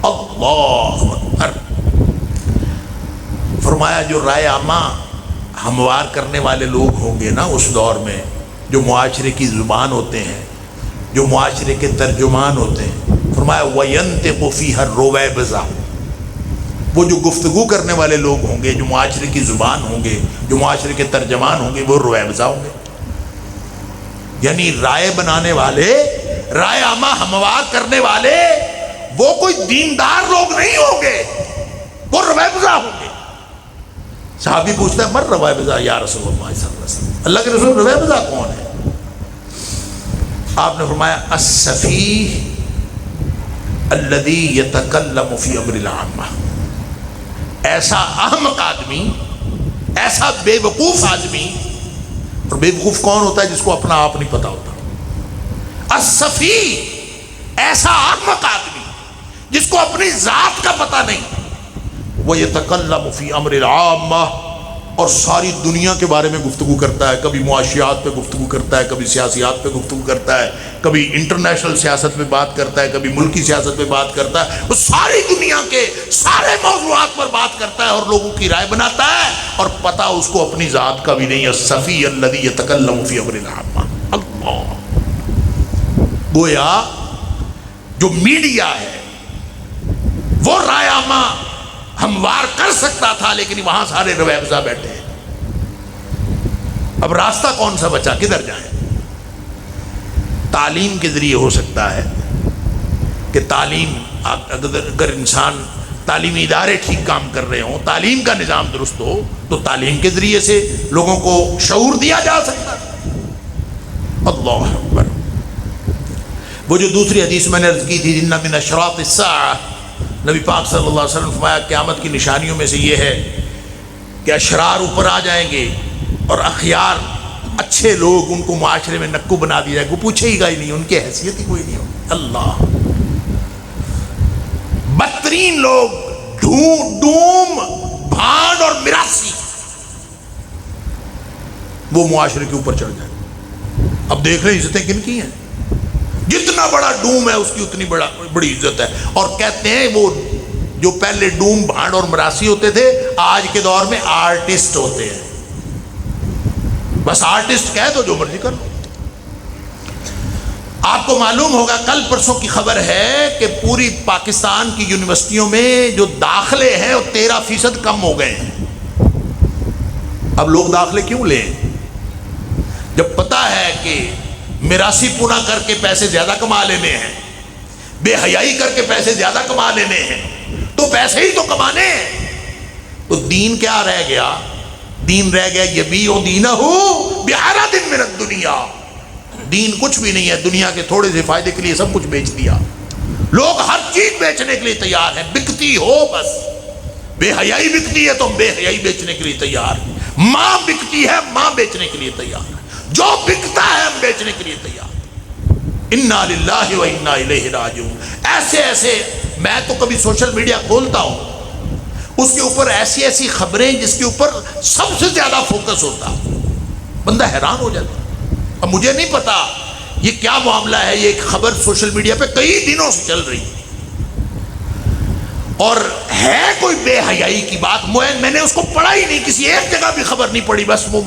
اللہ اکبر۔ فرمایا جو رائے عامہ ہموار کرنے والے لوگ ہوں گے نا اس دور میں، جو معاشرے کی زبان ہوتے ہیں، جو معاشرے کے ترجمان ہوتے ہیں، فرمایا وَيَنْتِقُ فِيهَا الرُّوَيْبِضَةُ، وہ جو گفتگو کرنے والے لوگ ہوں گے، جو معاشرے کی زبان ہوں گے، جو معاشرے کے ترجمان ہوں گے، وہ رویبضہ ہوں گے، یعنی رائے بنانے والے، رائے عامہ ہموار کرنے والے وہ کوئی دیندار لوگ نہیں ہوں گے، وہ رویبضہ ہوں گے۔ صحابی پوچھتا ہے من رویبضہ یا رسول اللہ صلی اللہ علیہ وسلم، اللہ کے رسول رویبضہ کون ہے؟ آپ نے فرمایا السفیہ الذی یتکلم فی امر العامہ، ایسا احمق آدمی، ایسا بے وقوف آدمی، اور بے وقوف کون ہوتا ہے؟ جس کو اپنا آپ نہیں پتا ہوتا۔ السفیہ، ایسا احمق آدمی جس کو اپنی ذات کا پتہ نہیں، وہ یتکلم فی امر العامہ، اور ساری دنیا کے بارے میں گفتگو کرتا ہے، کبھی معاشیات پہ گفتگو کرتا ہے، کبھی سیاسیات پہ گفتگو کرتا ہے، کبھی انٹرنیشنل سیاست پہ بات کرتا ہے، کبھی ملکی سیاست پہ بات کرتا ہے، وہ ساری دنیا کے سارے موضوعات پر بات کرتا ہے اور لوگوں کی رائے بناتا ہے، اور پتہ اس کو اپنی ذات کا بھی نہیں ہے۔ الصفی الذی یتکلم فی امر العامہ۔ اللہ، گویا جو میڈیا ہے وہ رائے عامہ ہموار کر سکتا تھا، لیکن وہاں سارے رویبضا بیٹھے ہیں۔ اب راستہ کون سا بچا، کدھر جائیں؟ تعلیم کے ذریعے ہو سکتا ہے کہ تعلیم، اگر انسان تعلیمی ادارے ٹھیک کام کر رہے ہوں، تعلیم کا نظام درست ہو، تو تعلیم کے ذریعے سے لوگوں کو شعور دیا جا سکتا ہے۔ اللہ اکبر۔ وہ جو دوسری حدیث میں نے عرض کی تھی، ان من اشراط الساعہ، نبی پاک صلی اللہ علیہ وسلم نے فرمایا قیامت کی نشانیوں میں سے یہ ہے کہ اشرار اوپر آ جائیں گے اور اخیار اچھے لوگ ان کو معاشرے میں نکو بنا دیا جائے گا، پوچھے ہی گا ہی نہیں، ان کی حیثیت ہی کوئی نہیں ہوگی۔ اللہ، بدترین لوگ، ڈوم، بھانڈ اور مراسی، وہ معاشرے کے اوپر چڑھ جائیں۔ اب دیکھ رہے عزتیں کن کی ہیں؟ جتنا بڑا ڈوم ہے اس کی اتنی بڑی عزت ہے۔ اور کہتے ہیں وہ جو پہلے ڈوم، بھانڈ اور مراسی ہوتے تھے، آج کے دور میں آرٹسٹ ہوتے ہیں۔ بس آرٹسٹ کہہ دو، جو مرضی کر لو۔ آپ کو معلوم ہوگا، کل پرسوں کی خبر ہے کہ پوری پاکستان کی یونیورسٹیوں میں جو داخلے ہیں وہ 13% کم ہو گئے ہیں۔ اب لوگ داخلے کیوں لیں؟ جب پتہ ہے کہ میراثی پونا کر کے پیسے زیادہ کما لینے ہیں، بے حیائی کر کے پیسے زیادہ کما لینے ہیں، تو پیسے ہی تو کمانے ہیں۔ تو دین کیا رہ گیا؟ دین رہ گیا یبیع دینہ بعرض من الدنیا۔ دین کچھ بھی نہیں ہے، دنیا کے تھوڑے سے فائدے کے لیے سب کچھ بیچ دیا۔ لوگ ہر چیز بیچنے کے لیے تیار ہیں، بکتی ہو بس۔ بے حیائی بکتی ہے تو بے حیائی بیچنے کے لیے تیار ہیں، ماں بکتی ہے، ماں بیچنے کے لیے تیار ہے، جو بکتا ہے ہم بیچنے کے لیے تیار۔ انا للہ و انا الیہ راجعون۔ ایسے میں تو کبھی سوشل میڈیا کھولتا ہوں، اس کے اوپر ایسی خبریں جس کے اوپر سب سے زیادہ فوکس ہوتا، بندہ حیران ہو جاتا۔ اب مجھے نہیں پتا یہ کیا معاملہ ہے، یہ ایک خبر سوشل میڈیا پہ کئی دنوں سے چل رہی اور ہے کوئی بے حیائی کی بات۔ میں نے اس کو پڑھا ہی نہیں، کسی ایک جگہ بھی خبر نہیں پڑھی، بس وہ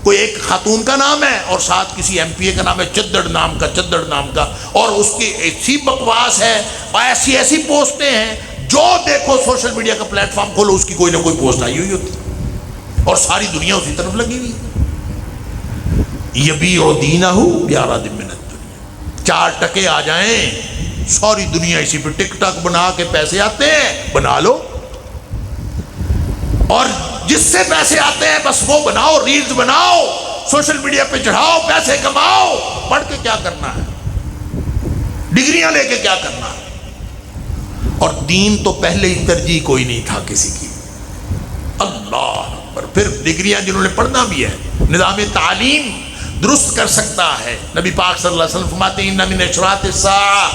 کوئی ایک خاتون کا نام ہے اور ساتھ کسی ایم پی اے کا نام ہے، چدڑ نام کا، اور اس کی ایسی بکواس ہے اور ایسی پوسٹیں ہیں، جو دیکھو سوشل میڈیا کا پلیٹ فارم کھولو اس کی کوئی نہ کوئی پوسٹ آئی ہوئی ہوتی اور ساری دنیا اسی طرف لگی ہوئی۔ یبیع دینہ بعرض من الدنیا، 4 ٹکے آ جائیں، ساری دنیا اسی پہ ٹک ٹاک بنا کے پیسے آتے ہیں، بنا لو، اور جس سے پیسے آتے ہیں بس وہ بناؤ، ریلز بناؤ، سوشل میڈیا پہ چڑھاؤ، پیسے کماؤ۔ پڑھ کے کیا کرنا ہے؟ ڈگریاں لے کے کیا کرنا ہے؟ اور دین تو پہلے ہی ترجیح کوئی نہیں تھا کسی کی۔ اللہ، اور پھر ڈگریاں جنہوں نے پڑھنا بھی ہے، نظام تعلیم درست کر سکتا ہے۔ نبی پاک صلی اللہ علیہ وسلم فرماتے ہیں ان من اشراط الساعہ،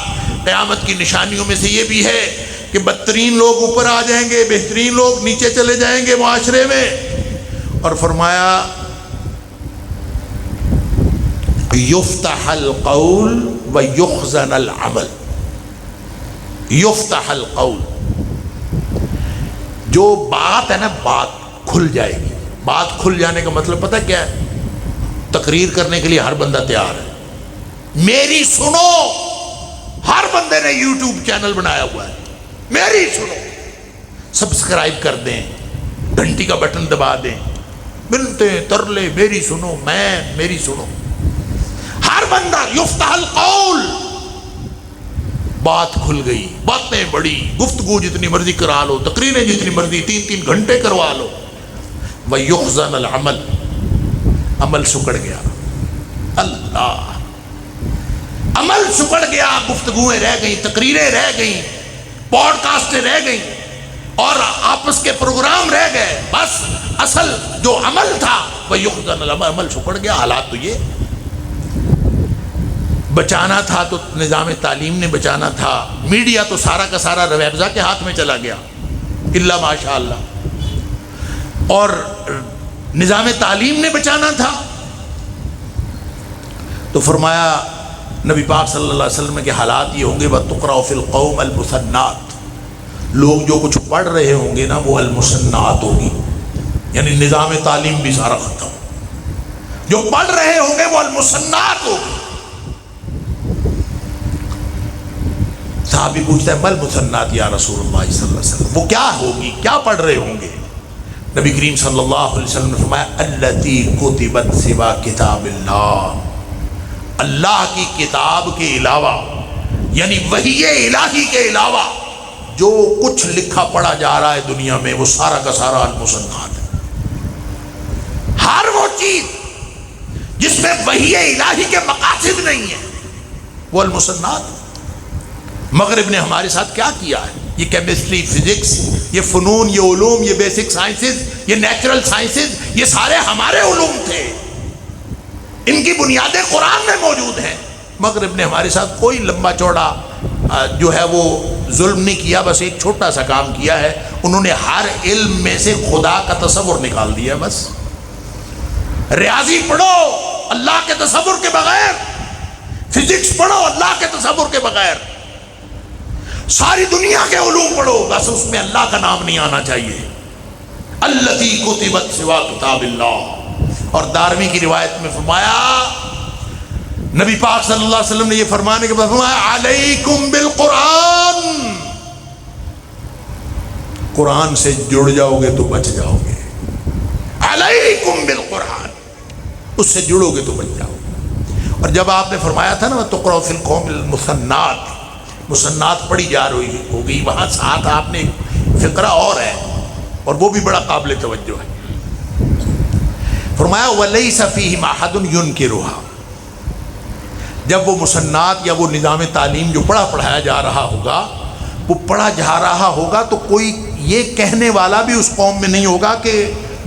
قیامت کی نشانیوں میں سے یہ بھی ہے کہ بدترین لوگ اوپر آ جائیں گے، بہترین لوگ نیچے چلے جائیں گے معاشرے میں۔ اور فرمایا یفتح القول ویخزن العمل۔ یفتح القول، جو بات ہے نا، بات کھل جائے گی۔ بات کھل جانے کا مطلب پتہ کیا ہے؟ تقریر کرنے کے لیے ہر بندہ تیار ہے، میری سنو۔ ہر بندے نے یوٹیوب چینل بنایا ہوا ہے، میری سنو، سبسکرائب کر دیں، گھنٹی کا بٹن دبا دیں، ملتے ترلے، میری سنو، میری سنو، ہر بندہ۔ یفتح القول، بات کھل گئی، باتیں بڑی، گفتگو جتنی مرضی کرا لو، تقریریں جتنی مرضی 3 گھنٹے کروا لو۔ وَيُخْزَنَ الْعَمَلِ، عمل سکڑ گیا۔ اللہ، عمل سکڑ گیا، گفتگویں رہ گئیں، تقریریں رہ گئیں، پوڈ کاسٹیں رہ گئیں، اور آپس کے پروگرام رہ گئے، بس اصل جو عمل تھا وَيُخْزَنَ الْعَمَلِ، عمل سکڑ گیا۔ حالات تو یہ بچانا تھا تو نظام تعلیم نے بچانا تھا، میڈیا تو سارا کا سارا رویبضا کے ہاتھ میں چلا گیا، الا ماشاء اللہ۔ اور نظام تعلیم نے بچانا تھا۔ تو فرمایا نبی پاک صلی اللہ علیہ وسلم کے حالات یہ ہوں گے وَتُقْرَأُ فِي الْقَوْمِ الْمُثَنَّاتِ، لوگ جو کچھ پڑھ رہے ہوں گے نا وہ المثنات ہوگی، یعنی نظام تعلیم بھی سارا ختم، جو پڑھ رہے ہوں گے وہ المثنات ہوگی۔ صحابی پوچھتا ہے مل مثنات یا رسول اللہ صلی اللہ علیہ وسلم، وہ کیا ہوگی، کیا پڑھ رہے ہوں گے؟ نبی کریم صلی اللہ علیہ وسلم نے فرمایا التی کتبت سوا کتاب اللہ، اللہ کی کتاب کے علاوہ، یعنی وحی الہی کے علاوہ جو کچھ لکھا پڑھا جا رہا ہے دنیا میں وہ سارا کا سارا المثنات ہے۔ ہر وہ چیز جس میں وحی الہی کے مقاصد نہیں ہے وہ المثنات۔ مغرب نے ہمارے ساتھ کیا کیا ہے؟ یہ کیمسٹری، فزکس، یہ فنون، یہ علوم، یہ بیسک سائنسز، یہ نیچرل سائنسز، یہ سارے ہمارے علوم تھے، ان کی بنیادیں قرآن میں موجود ہیں۔ مغرب نے ہمارے ساتھ کوئی لمبا چوڑا جو ہے وہ ظلم نہیں کیا، بس ایک چھوٹا سا کام کیا ہے، انہوں نے ہر علم میں سے خدا کا تصور نکال دیا۔ بس ریاضی پڑھو اللہ کے تصور کے بغیر، فزکس پڑھو اللہ کے تصور کے بغیر، ساری دنیا کے علوم پڑھو، بس اس میں اللہ کا نام نہیں آنا چاہیے۔ التی کتبت سوا کتاب اللہ۔ اور دارمی کی روایت میں فرمایا نبی پاک صلی اللہ علیہ وسلم نے یہ فرمانے کے بعد فرمایا علیکم بالقرآن، قرآن سے جڑ جاؤ گے تو بچ جاؤ گے، علیکم بالقرآن، اس سے جڑو گے تو بچ جاؤ گے۔ اور جب آپ نے فرمایا تھا نا تقرأ فی القوم المثنات، مثنات پڑھی جا رہی ہوگی، وہاں ساتھ آپ نے فقرہ اور ہے اور وہ بھی بڑا قابل توجہ ہے۔ فرمایا وَلَيْسَ فِيهِمْ أَحَدٌ يُنْكِرُهَا، جب وہ مثنات یا وہ نظام تعلیم جو پڑھایا جا رہا ہوگا، وہ پڑھا جا رہا ہوگا تو کوئی یہ کہنے والا بھی اس قوم میں نہیں ہوگا کہ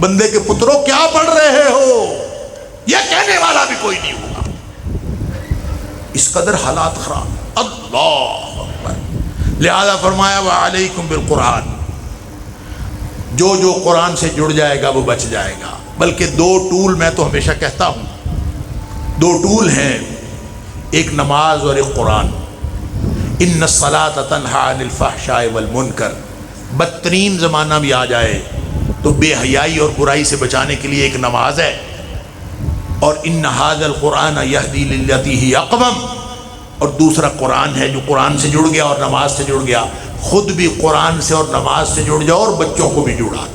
بندے کے پتروں کیا پڑھ رہے ہو، یہ کہنے والا بھی کوئی نہیں ہوگا، اس قدر حالات خراب۔ اللہ اکبر۔ لہذا فرمایا وعلیکم بالقرآن، جو جو قرآن سے جڑ جائے گا وہ بچ جائے گا۔ بلکہ دو ٹول میں تو ہمیشہ کہتا ہوں، دو ٹول ہیں، ایک نماز اور ایک قرآن۔ ان الصلاۃ تنہی عن الفحشاء والمنکر، بدترین زمانہ بھی آ جائے تو بے حیائی اور برائی سے بچانے کے لیے ایک نماز ہے، اور ان ھذا القرآن یہدی للتی ہی اقوم، اور دوسرا قرآن ہے جو قرآن سے جڑ گیا اور نماز سے جڑ گیا۔ خود بھی قرآن سے اور نماز سے جڑ جاؤ اور بچوں کو بھی جڑا۔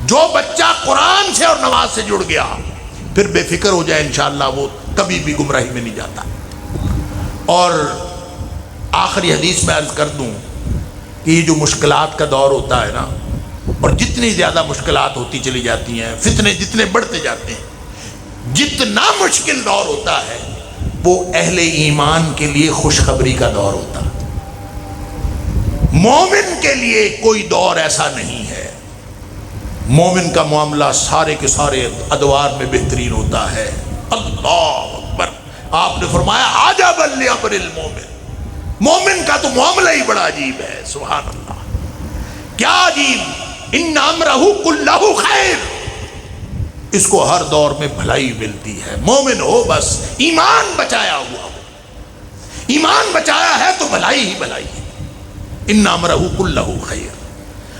جو بچہ قرآن سے اور نماز سے جڑ گیا پھر بے فکر ہو جائے انشاءاللہ وہ کبھی بھی گمراہی میں نہیں جاتا۔ اور آخری حدیث میں عرض کر دوں کہ یہ جو مشکلات کا دور ہوتا ہے نا، اور جتنی زیادہ مشکلات ہوتی چلی جاتی ہیں، فتنے جتنے بڑھتے جاتے ہیں، جتنا مشکل دور ہوتا ہے وہ اہل ایمان کے لیے خوشخبری کا دور ہوتا ہے۔ مومن کے لیے کوئی دور ایسا نہیں ہے، مومن کا معاملہ سارے کے سارے ادوار میں بہترین ہوتا ہے۔ اللہ اکبر۔ آپ نے فرمایا عجبا لامر المومن، مومن کا تو معاملہ ہی بڑا عجیب ہے، سبحان اللہ، کیا عجیب۔ ان امرہ کلہ خیر، اس کو ہر دور میں بھلائی ملتی ہے۔ مومن ہو بس ایمان بچایا ہوا ہو، ایمان بچایا ہے تو بھلائی ہی بھلائی ہے۔ ان امرہ کلہ خیر۔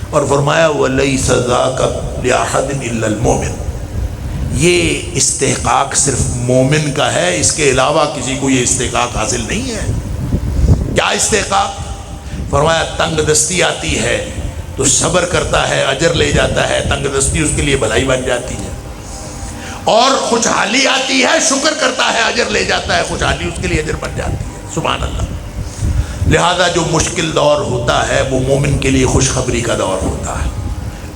اور فرمایا وَلَيْسَ ذَاكَ لِأَحَدٍ إِلَّا الْمُؤْمِنِ، یہ استحقاق صرف مومن کا ہے، اس کے علاوہ کسی کو یہ استحقاق حاصل نہیں ہے۔ کیا استحقاق؟ فرمایا تنگ دستی آتی ہے تو صبر کرتا ہے، اجر لے جاتا ہے، تنگ دستی اس کے لیے بھلائی بن جاتی ہے۔ اور خوشحالی آتی ہے، شکر کرتا ہے، اجر لے جاتا ہے، خوشحالی اس کے لیے اجر بن جاتی ہے، سبحان اللہ۔ لہذا جو مشکل دور ہوتا ہے وہ مومن کے لیے خوشخبری کا دور ہوتا ہے۔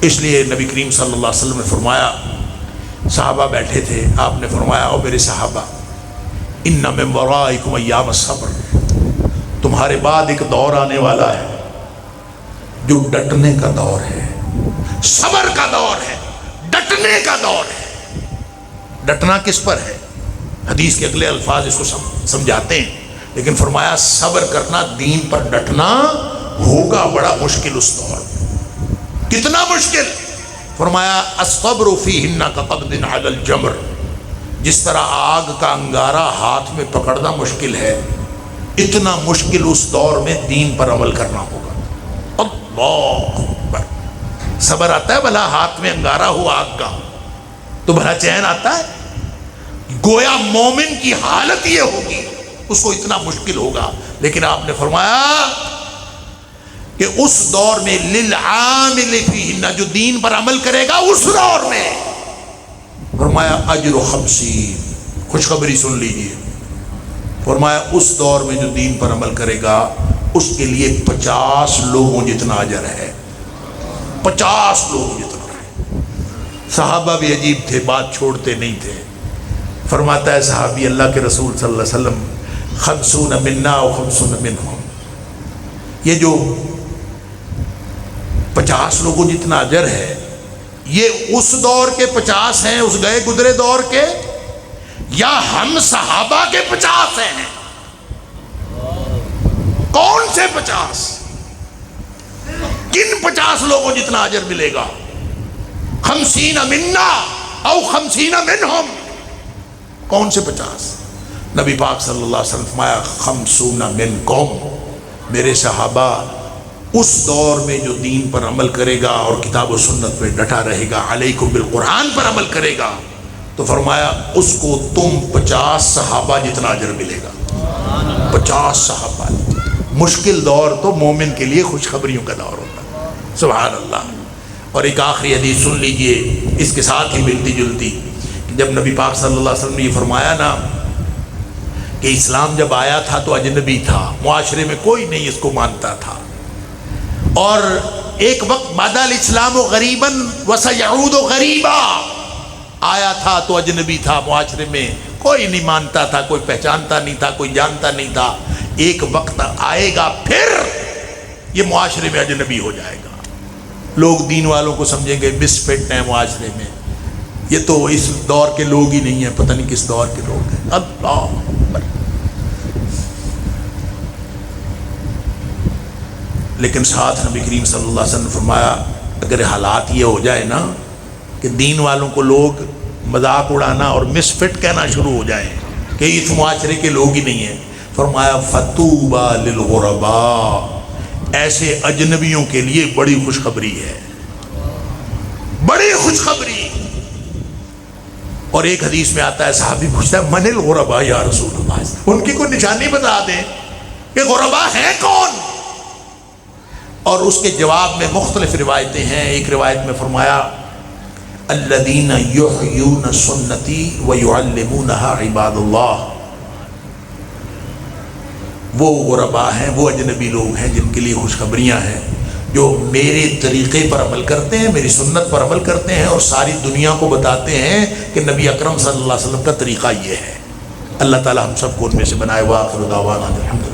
اس لیے نبی کریم صلی اللہ علیہ وسلم نے فرمایا، صحابہ بیٹھے تھے، آپ نے فرمایا او میرے صحابہ ان من ورائکم ایام الصبر، تمہارے بعد ایک دور آنے والا ہے جو ڈٹنے کا دور ہے، صبر کا دور ہے، ڈٹنے کا دور ہے۔ ڈٹنا کس پر ہے؟ حدیث کے اگلے الفاظ اس کو سمجھاتے ہیں، لیکن فرمایا صبر کرنا، دین پر ڈٹنا ہوگا بڑا مشکل اس دور میں۔ کتنا مشکل فرمایا الصبر فیہن کقبض علی الجمر، جس طرح آگ کا انگارہ ہاتھ میں پکڑنا مشکل ہے، اتنا مشکل اس دور میں دین پر عمل کرنا ہوگا۔ اللہ اکبر۔ صبر آتا ہے بھلا ہاتھ میں انگارہ ہو آگ کا تو بھلا چین آتا ہے؟ گویا مومن کی حالت یہ ہوگی، اس کو اتنا مشکل ہوگا۔ لیکن آپ نے فرمایا کہ اس دور میں للعامل فیہن، جو دین پر عمل کرے گا اس دور میں، فرمایا اجر 50، خوشخبری سن لیجئے، فرمایا اس دور میں جو دین پر عمل کرے گا اس کے لیے 50 لوگوں جتنا اجر ہے، 50 لوگوں جتنا ہے۔ صحابہ بھی عجیب تھے، بات چھوڑتے نہیں تھے۔ فرماتا ہے صحابی اللہ کے رسول صلی اللہ علیہ وسلم 50 منا و 50 منہم، یہ جو 50 لوگوں جتنا اجر ہے، یہ اس دور کے 50 ہیں، اس گئے گزرے دور کے، یا ہم صحابہ کے 50 ہیں؟ کون سے 50؟ کن 50 لوگوں جتنا اجر ملے گا؟ 50 منا او 50 منہم، کون سے 50؟ نبی پاک صلی اللہ علیہ وسلم فرمایا 50 منکم، میرے صحابہ اس دور میں جو دین پر عمل کرے گا اور کتاب و سنت پہ ڈٹا رہے گا، علیکم بالقرآن پر عمل کرے گا، تو فرمایا اس کو تم 50 صحابہ جتنا اجر ملے گا۔ 50 صحابہ، مشکل دور تو مومن کے لیے خوشخبریوں کا دور ہوتا ہے، سبحان اللہ۔ اور ایک آخری حدیث سن لیجئے، اس کے ساتھ ہی ملتی جلتی، کہ جب نبی پاک صلی اللہ علیہ وسلم نے یہ فرمایا نا کہ اسلام جب آیا تھا تو اجنبی تھا، معاشرے میں کوئی نہیں اس کو مانتا تھا، اور ایک وقت بدا الاسلام غریبا وسیعود غریبا، آیا تھا تو اجنبی تھا، معاشرے میں کوئی نہیں مانتا تھا، کوئی پہچانتا نہیں تھا، کوئی جانتا نہیں تھا۔ ایک وقت آئے گا پھر یہ معاشرے میں اجنبی ہو جائے گا، لوگ دین والوں کو سمجھیں گے مس فٹ ہیں معاشرے میں، یہ تو اس دور کے لوگ ہی نہیں ہیں، پتہ نہیں کس دور کے لوگ ہیں۔ اللہ اکبر۔ لیکن ساتھ نبی کریم صلی اللہ علیہ وسلم نے فرمایا اگر حالات یہ ہو جائے نا کہ دین والوں کو لوگ مذاق اڑانا اور مس فٹ کہنا شروع ہو جائیں کہ اس معاشرے کے لوگ ہی نہیں ہیں، فرمایا فطوبى للغرباء، ایسے اجنبیوں کے لیے بڑی خوشخبری ہے، بڑی خوشخبری۔ اور ایک حدیث میں آتا ہے، صحابی پوچھتا ہے من الغرباء یا رسول اللہ، ان کی کوئی نشانی بتا دیں کہ غرباء ہیں کون؟ اور اس کے جواب میں مختلف روایتیں ہیں۔ ایک روایت میں فرمایا الذین یحیون سنتی ویعلمونها عباد اللہ، وہ غرباء ہیں، وہ اجنبی لوگ ہیں جن کے لیے خوشخبریاں ہیں، جو میرے طریقے پر عمل کرتے ہیں، میری سنت پر عمل کرتے ہیں، اور ساری دنیا کو بتاتے ہیں کہ نبی اکرم صلی اللہ علیہ وسلم کا طریقہ یہ ہے۔ اللہ تعالی ہم سب کو ان میں سے بنائے۔ وآخر دعوانا الحمد للہ۔